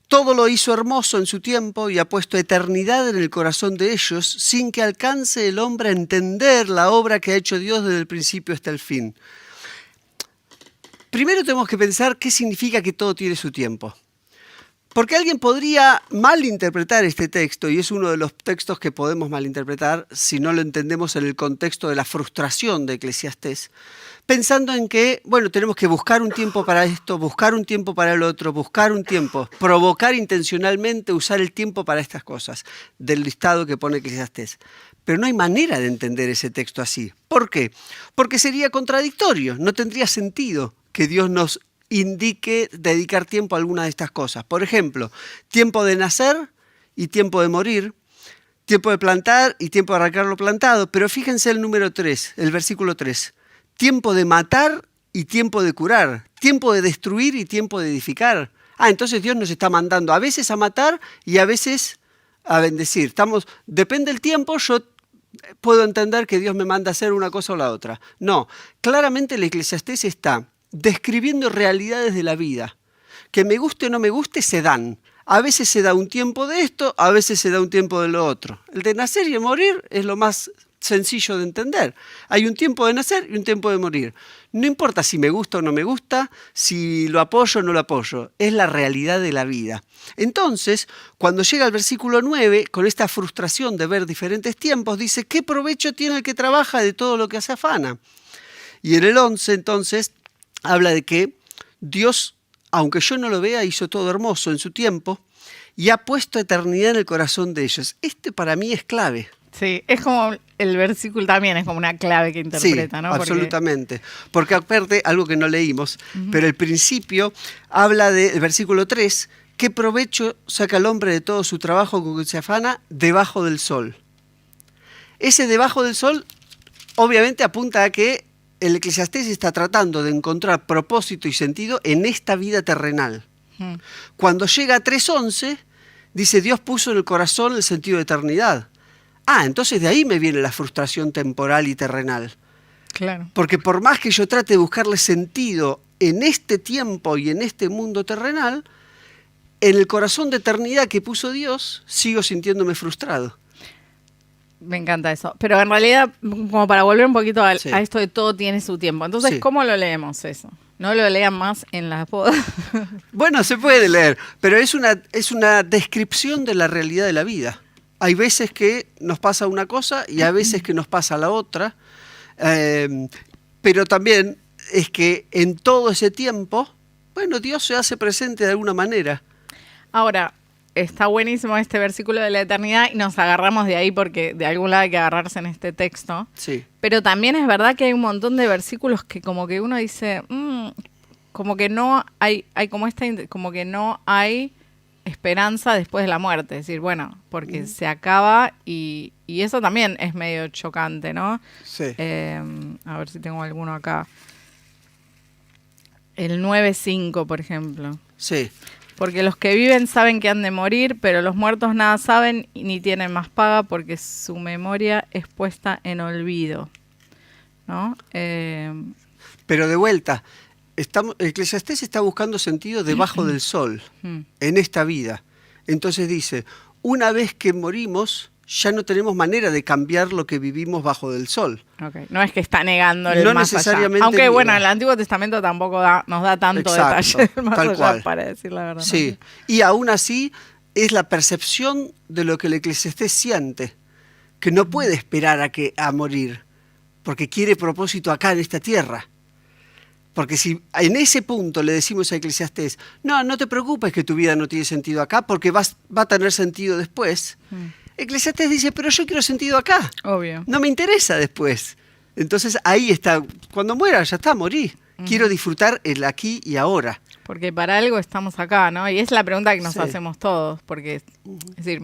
Todo lo hizo hermoso en su tiempo y ha puesto eternidad en el corazón de ellos, sin que alcance el hombre a entender la obra que ha hecho Dios desde el principio hasta el fin. Primero tenemos que pensar qué significa que todo tiene su tiempo. Porque alguien podría malinterpretar este texto, y es uno de los textos que podemos malinterpretar si no lo entendemos en el contexto de la frustración de Eclesiastés, pensando en que, bueno, tenemos que buscar un tiempo para esto, buscar un tiempo para el otro, buscar un tiempo, provocar intencionalmente, usar el tiempo para estas cosas, del listado que pone Eclesiastés. Pero no hay manera de entender ese texto así. ¿Por qué? Porque sería contradictorio, no tendría sentido que Dios nos indique dedicar tiempo a alguna de estas cosas. Por ejemplo, tiempo de nacer y tiempo de morir, tiempo de plantar y tiempo de arrancar lo plantado. Pero fíjense el número 3, el versículo 3. Tiempo de matar y tiempo de curar, tiempo de destruir y tiempo de edificar. Entonces Dios nos está mandando a veces a matar y a veces a bendecir. Depende del tiempo, yo puedo entender que Dios me manda a hacer una cosa o la otra. No, claramente el Eclesiastés está describiendo realidades de la vida. Que me guste o no me guste, se dan. A veces se da un tiempo de esto, a veces se da un tiempo de lo otro. El de nacer y el morir es lo más sencillo de entender. Hay un tiempo de nacer y un tiempo de morir. No importa si me gusta o no me gusta, si lo apoyo o no lo apoyo. Es la realidad de la vida. Entonces, cuando llega al versículo 9, con esta frustración de ver diferentes tiempos, dice, ¿qué provecho tiene el que trabaja de todo lo que se afana? Y en el 11, entonces, habla de que Dios, aunque yo no lo vea, hizo todo hermoso en su tiempo y ha puesto eternidad en el corazón de ellos. Para mí es clave. Sí, es como el versículo también es como una clave que interpreta, Sí, ¿no? absolutamente. Porque aparte, algo que no leímos, pero el principio habla del versículo 3, ¿qué provecho saca el hombre de todo su trabajo con que se afana debajo del sol? Ese debajo del sol obviamente apunta a que el Eclesiastés está tratando de encontrar propósito y sentido en esta vida terrenal. Cuando llega a 3.11, dice, Dios puso en el corazón el sentido de eternidad. Entonces de ahí me viene la frustración temporal y terrenal. Claro. Porque por más que yo trate de buscarle sentido en este tiempo y en este mundo terrenal, en el corazón de eternidad que puso Dios, sigo sintiéndome frustrado. Me encanta eso. Pero en realidad, como para volver un poquito a Sí. esto de todo tiene su tiempo. Entonces, Sí. ¿cómo lo leemos eso? No lo lean más en las bodas. Bueno, se puede leer, pero es una descripción de la realidad de la vida. Hay veces que nos pasa una cosa y hay veces que nos pasa la otra, pero también es que en todo ese tiempo, bueno, Dios se hace presente de alguna manera. Ahora, está buenísimo este versículo de la eternidad y nos agarramos de ahí porque de algún lado hay que agarrarse en este texto. Sí, Pero también es verdad que hay un montón de versículos que como que uno dice, como que no hay como como que no hay esperanza después de la muerte. Es decir, bueno, porque se acaba y eso también es medio chocante, ¿no? sí. A ver si tengo alguno acá. El 9:5, por ejemplo. Sí, Porque los que viven saben que han de morir, pero los muertos nada saben ni tienen más paga porque su memoria es puesta en olvido. ¿No? pero de vuelta, Eclesiastés está buscando sentido debajo del sol, en esta vida. Entonces dice, una vez que morimos, ya no tenemos manera de cambiar lo que vivimos bajo del sol. Okay. No es que está negando el No más allá. necesariamente Aunque bueno, niega. el Antiguo Testamento tampoco nos da tanto Exacto, detalle del más tal allá, cual. para decir la verdad. Sí, y aún así es la percepción de lo que el Eclesiastés siente, que no puede esperar a morir, porque quiere propósito acá en esta tierra. Porque si en ese punto le decimos a Eclesiastés, no te preocupes que tu vida no tiene sentido acá, porque va a tener sentido después. Eclesiastés dice, pero yo quiero sentido acá, Obvio. no me interesa después. Entonces ahí está, cuando muera ya está, morí. Quiero disfrutar el aquí y ahora. Porque para algo estamos acá, ¿no? Y es la pregunta que nos Sí. hacemos todos, porque es decir,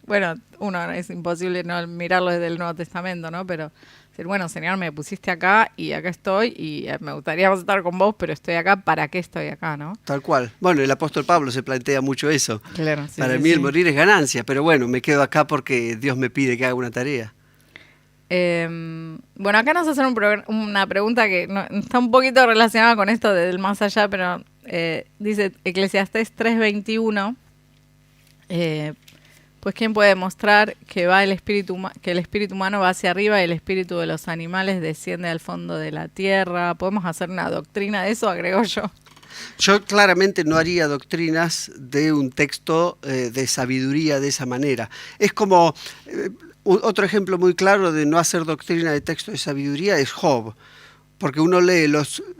bueno, uno es imposible no mirarlo desde el Nuevo Testamento, ¿no? Pero decir, bueno, Señor, me pusiste acá y acá estoy y me gustaría estar con vos, pero estoy acá, ¿para qué estoy acá, no? Tal cual. Bueno, el apóstol Pablo se plantea mucho eso. Claro, sí, Para sí, mí el sí. morir es ganancia, pero bueno, me quedo acá porque Dios me pide que haga una tarea. Bueno, acá nos hacen una pregunta que está un poquito relacionada con esto del más allá, pero dice Eclesiastés 3:21, pues ¿quién puede demostrar que va que el espíritu humano va hacia arriba y el espíritu de los animales desciende al fondo de la tierra? ¿Podemos hacer una doctrina de eso? Agrego yo. Yo claramente no haría doctrinas de un texto de sabiduría de esa manera. Es como, otro ejemplo muy claro de no hacer doctrina de texto de sabiduría es Job. Porque uno lee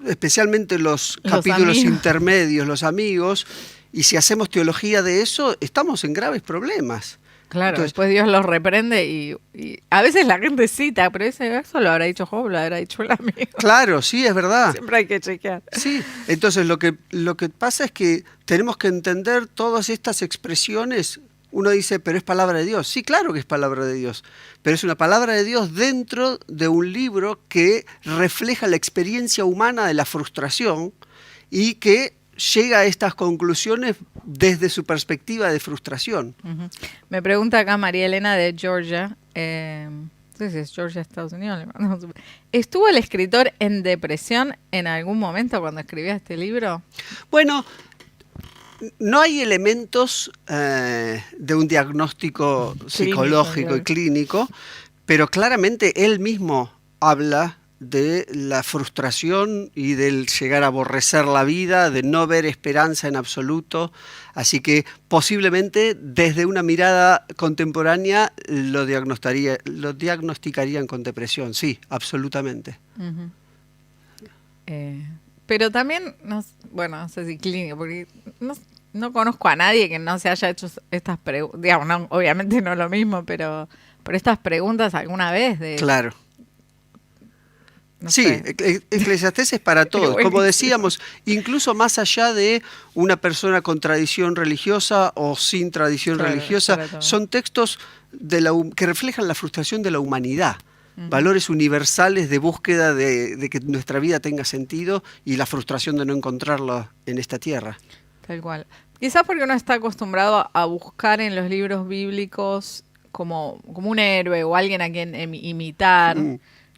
especialmente los capítulos amigos. intermedios, los amigos, y si hacemos teología de eso, estamos en graves problemas. Claro, Entonces, después Dios los reprende y a veces la gente cita, pero eso lo habrá dicho Job, lo habrá dicho el amigo. claro, sí, es verdad. Siempre hay que chequear. Sí, entonces lo que pasa es que tenemos que entender todas estas expresiones. Uno dice, pero es palabra de Dios. Sí, claro que es palabra de Dios, pero es una palabra de Dios dentro de un libro que refleja la experiencia humana de la frustración y que llega a estas conclusiones desde su perspectiva de frustración. Ujú. Me pregunta acá María Elena de Georgia, no sé si es Georgia, Estados Unidos. le mandamos un- ¿Estuvo el escritor en depresión en algún momento cuando escribía este libro? Bueno, no hay elementos de un diagnóstico psicológico claro. y clínico, pero claramente él mismo habla de la frustración y del llegar a aborrecer la vida, de no ver esperanza en absoluto. Así que posiblemente desde una mirada contemporánea lo diagnosticarían con depresión, sí, absolutamente. Ujú. Pero también, bueno, no sé si clínico, porque no conozco a nadie que no se haya hecho estas preguntas. Digamos, no, obviamente no lo mismo, pero por estas preguntas alguna vez de... Claro. no Sí, sé. Eclesiastés es para todos. Buenísimo. Como decíamos, incluso más allá de una persona con tradición religiosa o sin tradición Claro, religiosa, para todos. son textos que reflejan la frustración de la humanidad. Valores universales de búsqueda de que nuestra vida tenga sentido y la frustración de no encontrarlo en esta tierra. Tal cual. Quizás porque uno está acostumbrado a buscar en los libros bíblicos como un héroe o alguien a quien imitar.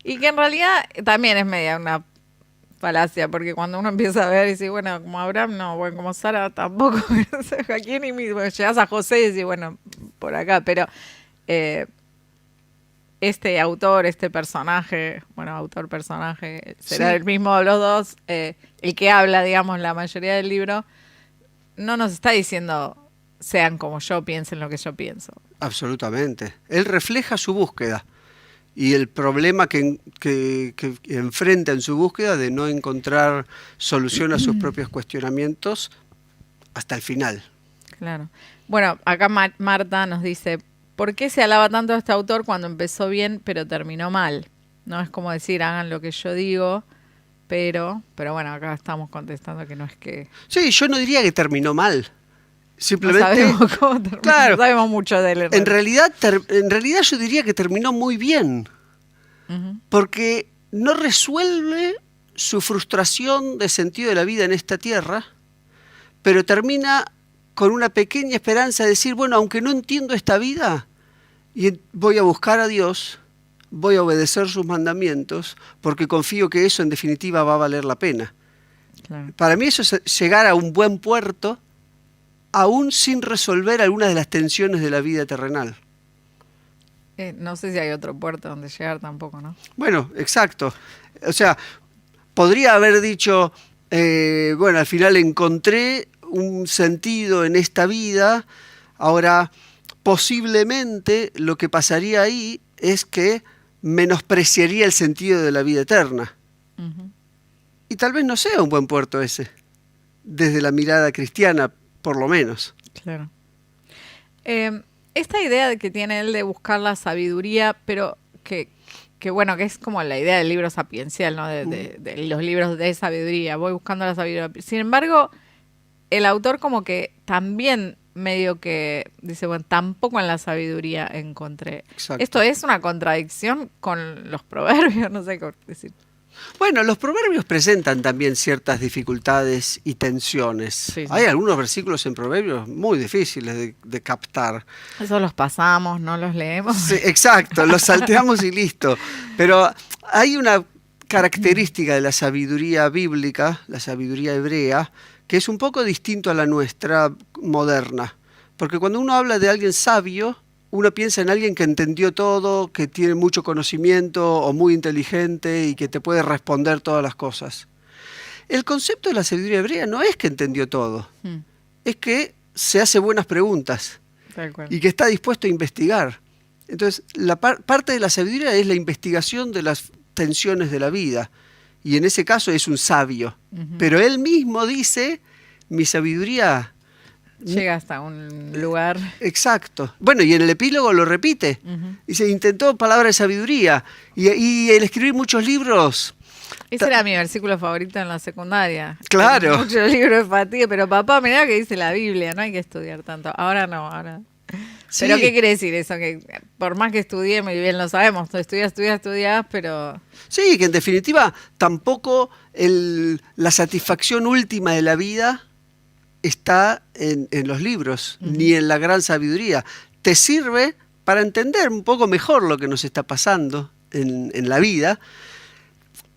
Y que en realidad también es media una falacia, porque cuando uno empieza a ver y dice, bueno, como Abraham no, bueno, como Sara tampoco, o sea, ¿a quién imita? Bueno, llegas a José y dices, bueno, por acá, pero este autor, este personaje, bueno, autor-personaje, será Sí. el mismo de los dos, el que habla, digamos, la mayoría del libro, no nos está diciendo sean como yo, piensen lo que yo pienso. Absolutamente. Él refleja su búsqueda y el problema que enfrenta en su búsqueda de no encontrar solución a sus propios cuestionamientos hasta el final. Claro. Bueno, acá Marta nos dice, ¿por qué se alaba tanto a este autor cuando empezó bien pero terminó mal? No es como decir, hagan lo que yo digo, pero bueno, acá estamos contestando que no es que... Sí, yo no diría que terminó mal. No Simplemente, sabemos cómo terminó, claro, no sabemos mucho de él. en realidad yo diría que terminó muy bien, Ujú. porque no resuelve su frustración de sentido de la vida en esta tierra, pero termina con una pequeña esperanza de decir, bueno, aunque no entiendo esta vida, voy a buscar a Dios, voy a obedecer sus mandamientos, porque confío que eso en definitiva va a valer la pena. Claro. Para mí eso es llegar a un buen puerto, aún sin resolver algunas de las tensiones de la vida terrenal. No sé si hay otro puerto donde llegar tampoco, ¿no? Bueno, exacto. O sea, podría haber dicho, bueno, al final encontré un sentido en esta vida, ahora posiblemente lo que pasaría ahí es que menospreciaría el sentido de la vida eterna. Ujú. Y tal vez no sea un buen puerto ese, desde la mirada cristiana, por lo menos. Claro. Esta idea de que tiene él de buscar la sabiduría, pero que bueno, que es como la idea del libro sapiencial, ¿no? De los libros de sabiduría. Voy buscando la sabiduría. Sin embargo, el autor como que también medio que dice, bueno, tampoco en la sabiduría encontré. Exacto. Esto es una contradicción con los proverbios, no sé cómo decir. Bueno, los proverbios presentan también ciertas dificultades y tensiones. Sí, sí. Hay algunos versículos en proverbios muy difíciles de captar. Eso los pasamos, no los leemos. Sí, exacto, los salteamos y listo. Pero hay una característica de la sabiduría bíblica, la sabiduría hebrea, que es un poco distinto a la nuestra moderna. Porque cuando uno habla de alguien sabio, uno piensa en alguien que entendió todo, que tiene mucho conocimiento o muy inteligente y que te puede responder todas las cosas. El concepto de la sabiduría hebrea no es que entendió todo, es que se hace buenas preguntas Tal cual. y que está dispuesto a investigar. Entonces, la parte de la sabiduría es la investigación de las tensiones de la vida. Y en ese caso es un sabio. Pero él mismo dice, mi sabiduría... Llega hasta un lugar. Exacto. Bueno, y en el epílogo lo repite. Dice, intentó palabra de sabiduría. Y el escribir muchos libros... Ese era mi versículo favorito en la secundaria. Claro. Muchos libros de fatiga, pero papá, mirá lo que dice la Biblia, no hay que estudiar tanto. Ahora no, ahora... Sí. ¿Pero qué quiere decir eso? Que por más que estudié, muy bien lo sabemos, estudiás, pero... Sí, que en definitiva tampoco la satisfacción última de la vida está en los libros, ni en la gran sabiduría. Te sirve para entender un poco mejor lo que nos está pasando en la vida,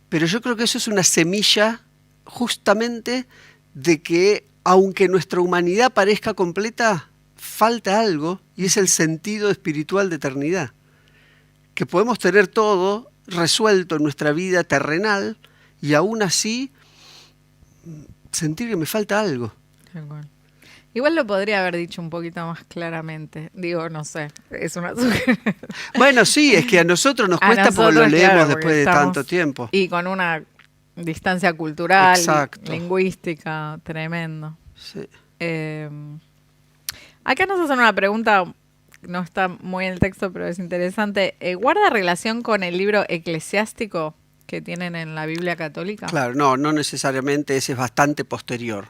pero yo creo que eso es una semilla justamente de que, aunque nuestra humanidad parezca completa, falta algo, y es el sentido espiritual de eternidad. Que podemos tener todo resuelto en nuestra vida terrenal y aún así sentir que me falta algo. Igual lo podría haber dicho un poquito más claramente. Digo, no sé, es una sugerencia. Bueno, sí, es que a nosotros nos A cuesta porque nosotros, lo leemos claro, después porque de estamos- tanto tiempo. Y con una distancia cultural, Exacto. lingüística, tremendo. Sí. Acá nos hacen una pregunta, no está muy en el texto, pero es interesante. ¿Guarda relación con el libro eclesiástico que tienen en la Biblia católica? Claro, no necesariamente, ese es bastante posterior.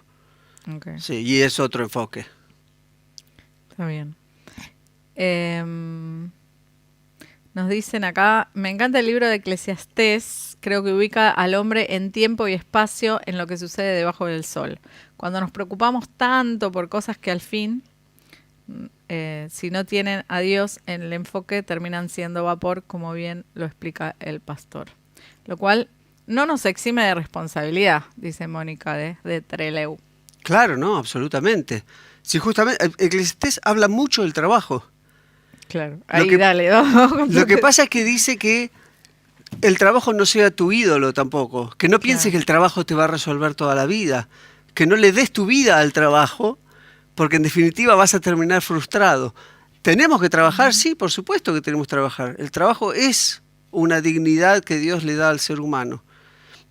Ok, Sí, y es otro enfoque. está bien. Nos dicen acá, me encanta el libro de Eclesiastés, creo que ubica al hombre en tiempo y espacio en lo que sucede debajo del sol. Cuando nos preocupamos tanto por cosas que al fin, si no tienen a Dios en el enfoque, terminan siendo vapor, como bien lo explica el pastor. Lo cual no nos exime de responsabilidad, dice Mónica de Trelew. Claro, no, absolutamente. Sí, justamente, Eclesiastés habla mucho del trabajo. Claro. Lo Ahí que- dale, vamos. Lo que pasa es que dice que el trabajo no sea tu ídolo tampoco, que no pienses Claro. que el trabajo te va a resolver toda la vida, que no le des tu vida al trabajo, porque en definitiva vas a terminar frustrado. ¿Tenemos que trabajar? Sí, por supuesto que tenemos que trabajar. El trabajo es una dignidad que Dios le da al ser humano.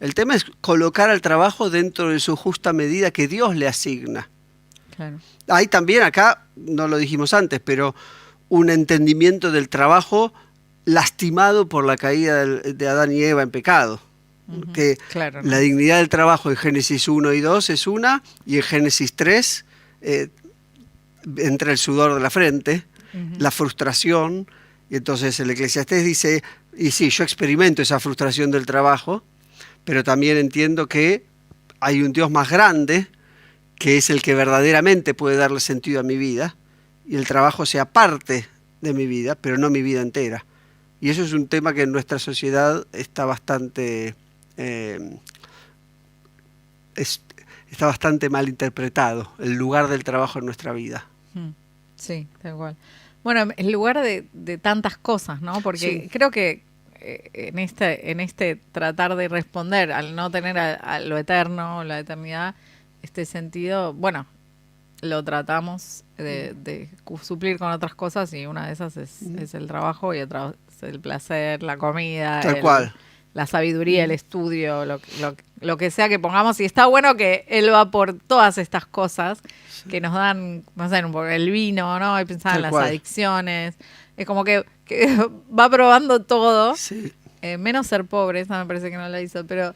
El tema es colocar al trabajo dentro de su justa medida que Dios le asigna. Claro. Hay también acá, no lo dijimos antes, pero un entendimiento del trabajo lastimado por la caída de Adán y Eva en pecado. Ujú, Que claro, ¿no? la dignidad del trabajo en Génesis 1 y 2 es una, y en Génesis 3 entra el sudor de la frente, Ujú. la frustración, y entonces el Eclesiastés dice, y sí, yo experimento esa frustración del trabajo, pero también entiendo que hay un Dios más grande, que es el que verdaderamente puede darle sentido a mi vida, y el trabajo sea parte de mi vida, pero no mi vida entera. Y eso es un tema que en nuestra sociedad está bastante, está bastante mal interpretado, el lugar del trabajo en nuestra vida. Sí, tal cual. Bueno, en lugar de tantas cosas, ¿no? Porque Sí. creo que en este tratar de responder, al no tener a lo eterno, la eternidad, este sentido, bueno, lo tratamos de suplir con otras cosas y una de esas es el trabajo y otra es el placer, la comida, Tal cual. la sabiduría, el estudio, lo que sea que pongamos. Y está bueno que él va por todas estas cosas que nos dan, no sé, un poco el vino, ¿no? Y pensar Tal en las cual. adicciones. Es como que va probando todo, Sí, menos ser pobre, esa me parece que no la hizo, pero...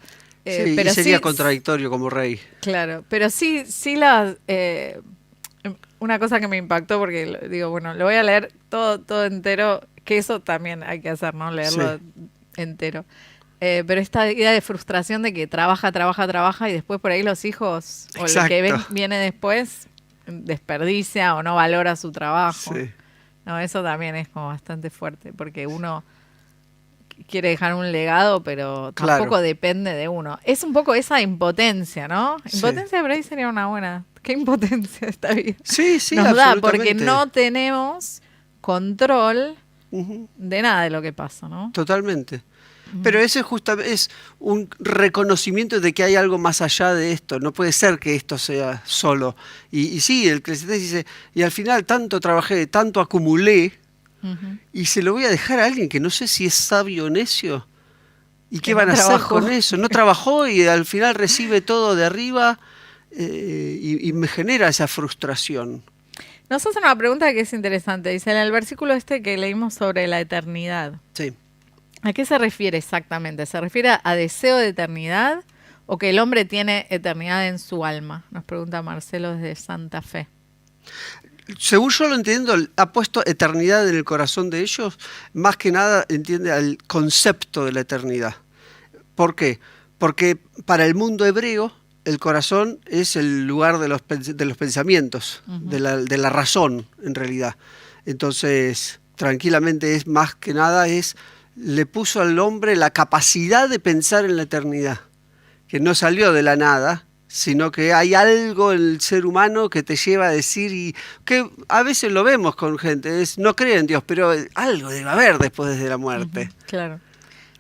sí, pero y sería sí, contradictorio como rey. claro, pero sí una cosa que me impactó, porque digo, bueno, lo voy a leer todo entero, que eso también hay que hacer, ¿no? Leerlo Sí. entero. Pero esta idea de frustración de que trabaja y después por ahí los hijos o el que Exacto. viene después desperdicia o no valora su trabajo. Sí. No, eso también es como bastante fuerte, porque uno quiere dejar un legado, pero tampoco Claro. depende de uno. Es un poco esa impotencia, ¿no? Sí. Impotencia por ahí sería una buena. ¿Qué impotencia esta vida? Sí, sí, Nos da, porque absolutamente. no tenemos control Ujú, de nada de lo que pasa, ¿no? totalmente. Pero ese es un reconocimiento de que hay algo más allá de esto. No puede ser que esto sea solo. Y sí, el Eclesiastés dice, y al final tanto trabajé, tanto acumulé, Ujú. y se lo voy a dejar a alguien que no sé si es sabio o necio. ¿Y Que qué no van a hacer trabajó. con eso? No trabajó y al final recibe todo de arriba y me genera esa frustración. Nos hacen una pregunta que es interesante. Dice, en el versículo este que leímos sobre la eternidad, Sí. ¿a qué se refiere exactamente? ¿Se refiere a deseo de eternidad o que el hombre tiene eternidad en su alma? Nos pregunta Marcelo desde Santa Fe. Según yo lo entiendo, ha puesto eternidad en el corazón de ellos, más que nada entiende al concepto de la eternidad. ¿Por qué? Porque para el mundo hebreo el corazón es el lugar de los pensamientos, de la razón en realidad. Entonces, tranquilamente es más que nada, le puso al hombre la capacidad de pensar en la eternidad, que no salió de la nada, sino que hay algo en el ser humano que te lleva a decir, y que a veces lo vemos con gente, no cree en Dios, pero algo debe haber después de la muerte. Claro.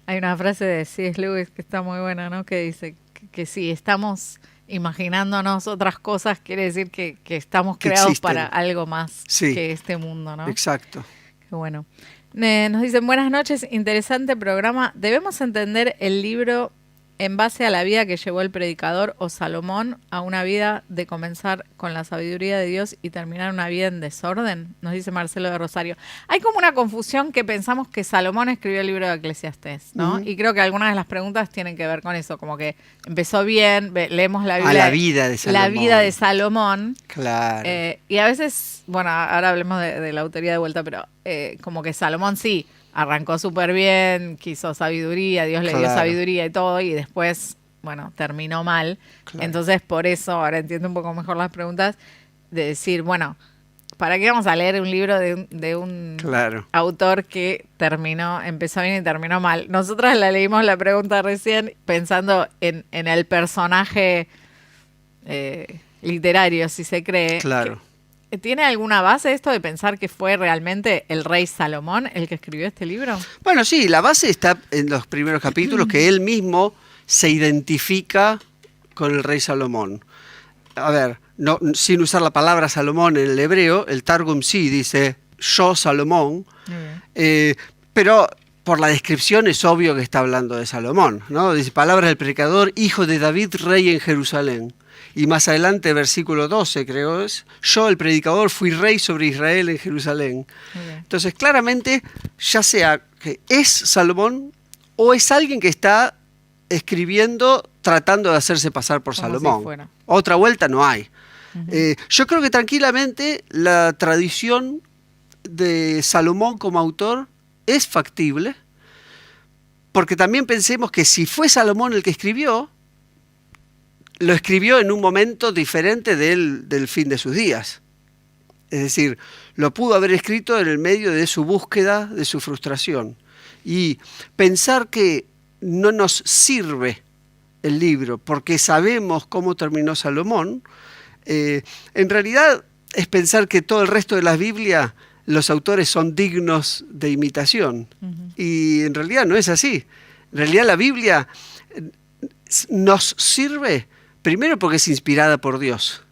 Hay una frase de C.S. Lewis que está muy buena, ¿no? Que dice que si estamos imaginándonos otras cosas, quiere decir que estamos Que creados existen. para algo más Sí. que este mundo, ¿no? Exacto. Qué bueno. Nos dicen, buenas noches, interesante programa. ¿Debemos entender el libro en base a la vida que llevó el predicador o Salomón a una vida de comenzar con la sabiduría de Dios y terminar una vida en desorden? Nos dice Marcelo de Rosario. Hay como una confusión que pensamos que Salomón escribió el libro de Eclesiastés, ¿no? Ujú. Y creo que algunas de las preguntas tienen que ver con eso, como que empezó bien, leemos la A Biblia. la vida de Salomón. La vida de Salomón. Claro. Y a veces, bueno, ahora hablemos de la autoría de vuelta, pero como que Salomón sí arrancó súper bien, quiso sabiduría, Dios le dio Claro. sabiduría y todo, y después, bueno, terminó mal. Claro. Entonces, por eso, ahora entiendo un poco mejor las preguntas, de decir, bueno, ¿para qué vamos a leer un libro de un Claro. autor que empezó bien y terminó mal? Nosotras la leímos la pregunta recién pensando en el personaje literario, si se cree. Claro. ¿Tiene alguna base esto de pensar que fue realmente el rey Salomón el que escribió este libro? Bueno, sí, la base está en los primeros capítulos, que él mismo se identifica con el rey Salomón. A ver, no, sin usar la palabra Salomón en el hebreo, el Targum sí dice yo Salomón, pero por la descripción es obvio que está hablando de Salomón, ¿no? Dice palabras del predicador, hijo de David, rey en Jerusalén. Y más adelante, versículo 12, creo es, yo, el predicador, fui rey sobre Israel en Jerusalén. Entonces, claramente, ya sea que es Salomón o es alguien que está escribiendo tratando de hacerse pasar por Como Salomón. si fuera. Otra vuelta no hay. Yo creo que tranquilamente la tradición de Salomón como autor es factible, porque también pensemos que si fue Salomón el que escribió, lo escribió en un momento diferente del fin de sus días. Es decir, lo pudo haber escrito en el medio de su búsqueda, de su frustración. Y pensar que no nos sirve el libro porque sabemos cómo terminó Salomón, en realidad es pensar que todo el resto de la Biblia, los autores son dignos de imitación. Y en realidad no es así. En realidad la Biblia nos sirve primero porque es inspirada por Dios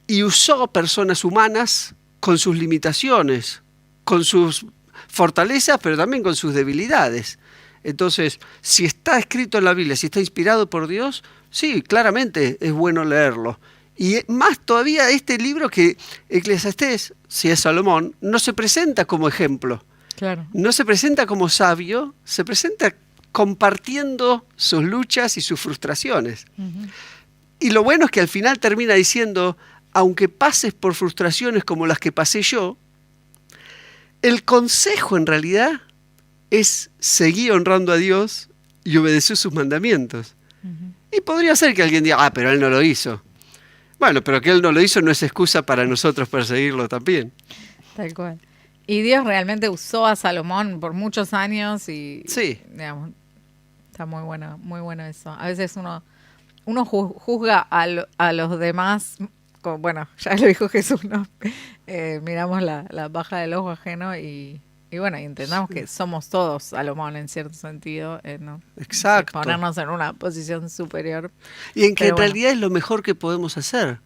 y usó personas humanas con sus limitaciones, con sus fortalezas, pero también con sus debilidades. Entonces, si está escrito en la Biblia, si está inspirado por Dios, sí, claramente es bueno leerlo. Y más todavía este libro que Eclesiastés, si es Salomón, no se presenta como ejemplo. Claro. No se presenta como sabio, se presenta compartiendo sus luchas y sus frustraciones. Y lo bueno es que al final termina diciendo, aunque pases por frustraciones como las que pasé yo, el consejo en realidad es seguir honrando a Dios y obedecer sus mandamientos. Y podría ser que alguien diga, pero él no lo hizo. Bueno, pero que él no lo hizo no es excusa para nosotros perseguirlo también. Tal cual. Y Dios realmente usó a Salomón por muchos años y, sí, digamos, está muy bueno eso. A veces uno juzga a los demás, bueno, ya lo dijo Jesús, ¿no? Miramos la paja del ojo ajeno y bueno, entendamos que somos todos Salomón en cierto sentido, ¿no? Exacto. Ponernos en una posición superior. Y en que en realidad es lo mejor que podemos hacer.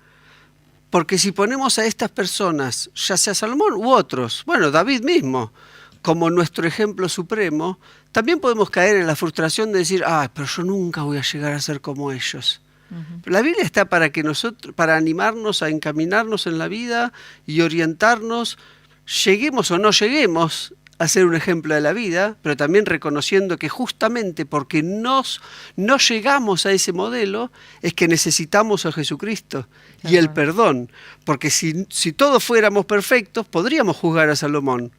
Porque si ponemos a estas personas, ya sea Salomón u otros, bueno, David mismo, como nuestro ejemplo supremo, también podemos caer en la frustración de decir, pero yo nunca voy a llegar a ser como ellos. La Biblia está para animarnos a encaminarnos en la vida y orientarnos, lleguemos o no lleguemos a ser un ejemplo de la vida, pero también reconociendo que justamente porque no llegamos a ese modelo es que necesitamos a Jesucristo y el perdón, porque si todos fuéramos perfectos podríamos juzgar a Salomón.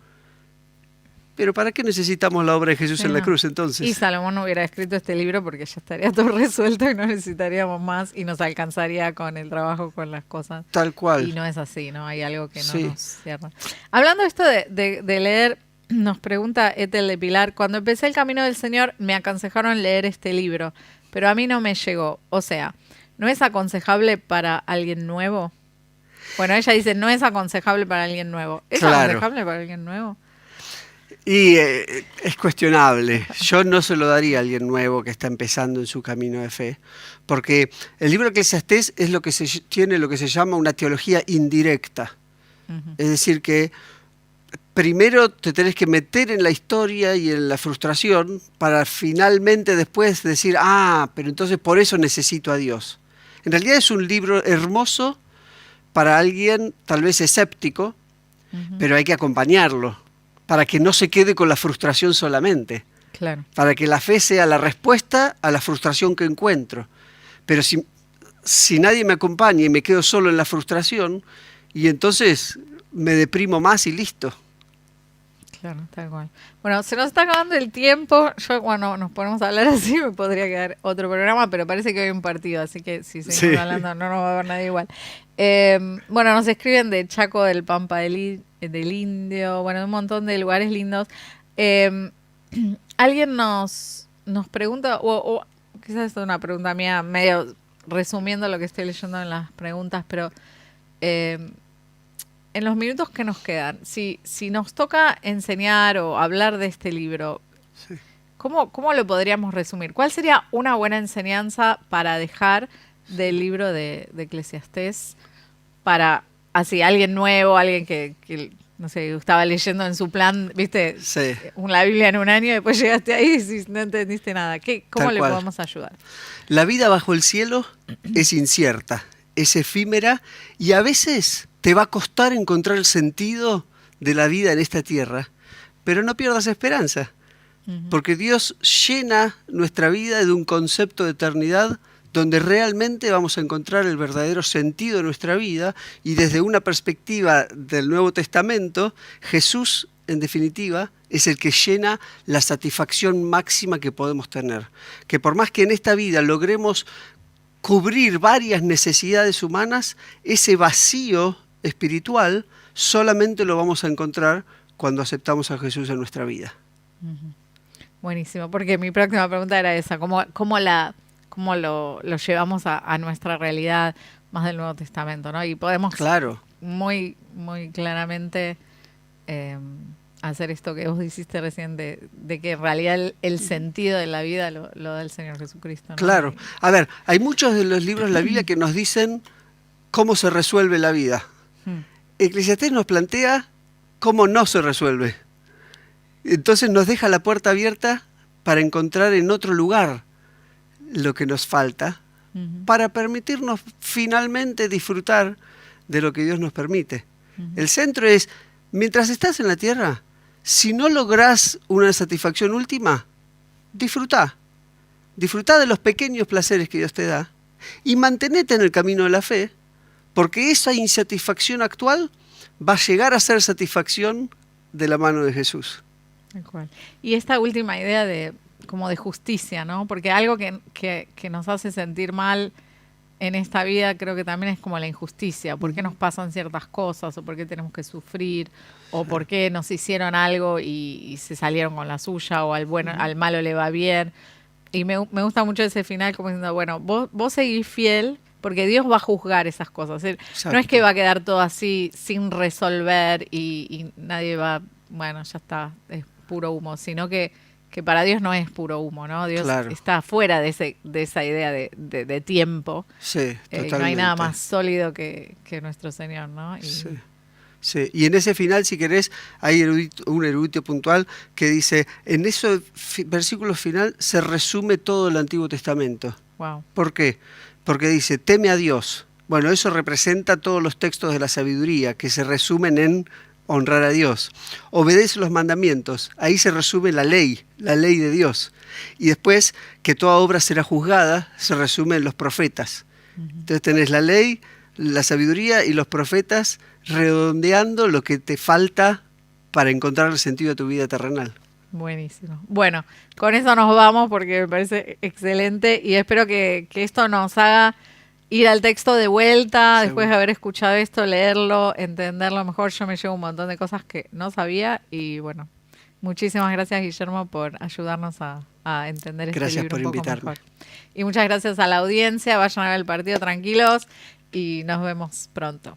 Pero ¿para qué necesitamos la obra de Jesús en la cruz entonces? Y Salomón no hubiera escrito este libro porque ya estaría todo resuelto y no necesitaríamos más y nos alcanzaría con el trabajo, con las cosas. Tal cual. Y no es así, ¿no? Hay algo que no nos cierra. Hablando de esto de leer, nos pregunta Ethel de Pilar, cuando empecé el camino del Señor me aconsejaron leer este libro, pero a mí no me llegó. O sea, ¿no es aconsejable para alguien nuevo? Bueno, ella dice, no es aconsejable para alguien nuevo. ¿Es aconsejable para alguien nuevo? Y es cuestionable. Yo no se lo daría a alguien nuevo que está empezando en su camino de fe, porque el libro de Eclesiastés es tiene lo que se llama una teología indirecta. Es decir, que primero te tenés que meter en la historia y en la frustración para finalmente después decir, pero entonces por eso necesito a Dios. En realidad es un libro hermoso para alguien tal vez escéptico, pero hay que acompañarlo para que no se quede con la frustración solamente. Claro. Para que la fe sea la respuesta a la frustración que encuentro. Pero si nadie me acompaña y me quedo solo en la frustración, y entonces me deprimo más y listo. Claro, tal cual. Bueno, se nos está acabando el tiempo. Yo cuando nos ponemos a hablar así me podría quedar otro programa, pero parece que hoy hay un partido, así que si seguimos hablando no nos va a ver nadie igual. Bueno, nos escriben de Chaco, del Pampa del Indio, bueno, de un montón de lugares lindos. Alguien nos pregunta, o quizás es una pregunta mía, medio resumiendo lo que estoy leyendo en las preguntas, pero en los minutos que nos quedan, si nos toca enseñar o hablar de este libro, Sí. ¿cómo lo podríamos resumir? ¿Cuál sería una buena enseñanza para dejar del libro de Eclesiastés para así alguien nuevo, alguien que no sé, estaba leyendo en su plan, viste, Sí. la Biblia en un año y después llegaste ahí y decís, no entendiste nada? ¿Cómo Tal le cual. podemos ayudar? La vida bajo el cielo es incierta, es efímera y a veces te va a costar encontrar el sentido de la vida en esta tierra, pero no pierdas esperanza, porque Dios llena nuestra vida de un concepto de eternidad donde realmente vamos a encontrar el verdadero sentido de nuestra vida, y desde una perspectiva del Nuevo Testamento, Jesús, en definitiva, es el que llena la satisfacción máxima que podemos tener. Que por más que en esta vida logremos cubrir varias necesidades humanas, ese vacío espiritual solamente lo vamos a encontrar cuando aceptamos a Jesús en nuestra vida. Buenísimo, porque mi próxima pregunta era esa, ¿cómo lo llevamos a nuestra realidad más del Nuevo Testamento, ¿no? Y podemos Claro. muy, muy claramente hacer esto que vos hiciste recién, de que en realidad el sentido de la vida lo da el Señor Jesucristo, ¿no? Claro. A ver, hay muchos de los libros de la Biblia que nos dicen cómo se resuelve la vida. Eclesiastés nos plantea cómo no se resuelve. Entonces nos deja la puerta abierta para encontrar en otro lugar lo que nos falta, para permitirnos finalmente disfrutar de lo que Dios nos permite. El centro es, mientras estás en la tierra, si no lográs una satisfacción última, disfrutá. Disfrutá de los pequeños placeres que Dios te da y mantenete en el camino de la fe, porque esa insatisfacción actual va a llegar a ser satisfacción de la mano de Jesús. Tal cual. Y esta última idea como de justicia, ¿no? Porque algo que nos hace sentir mal en esta vida creo que también es como la injusticia. ¿Por qué nos pasan ciertas cosas? ¿O por qué tenemos que sufrir? ¿O por qué nos hicieron algo y se salieron con la suya? ¿O al malo le va bien? Y me gusta mucho ese final como diciendo, bueno, vos seguís fiel porque Dios va a juzgar esas cosas. No es que va a quedar todo así sin resolver y nadie va, bueno, ya está, es puro humo, sino que para Dios no es puro humo, ¿no? Dios está fuera de esa idea de tiempo. Sí, totalmente. No hay nada más sólido que nuestro Señor, ¿no? Sí. Y en ese final, si querés, hay un erudito puntual que dice, en ese versículo final se resume todo el Antiguo Testamento. Wow. ¿Por qué? Porque dice, teme a Dios. Bueno, eso representa todos los textos de la sabiduría, que se resumen en honrar a Dios. Obedece los mandamientos. Ahí se resume la ley de Dios. Y después, que toda obra será juzgada, se resume en los profetas. Entonces tenés la ley, la sabiduría y los profetas redondeando lo que te falta para encontrar el sentido de tu vida terrenal. Buenísimo. Bueno, con eso nos vamos porque me parece excelente y espero que esto nos haga ir al texto de vuelta, después de haber escuchado esto, leerlo, entenderlo mejor. Yo me llevo un montón de cosas que no sabía y bueno, muchísimas gracias, Guillermo, por ayudarnos a entender este libro un poco mejor. Y muchas gracias a la audiencia, vayan a ver el partido tranquilos y nos vemos pronto.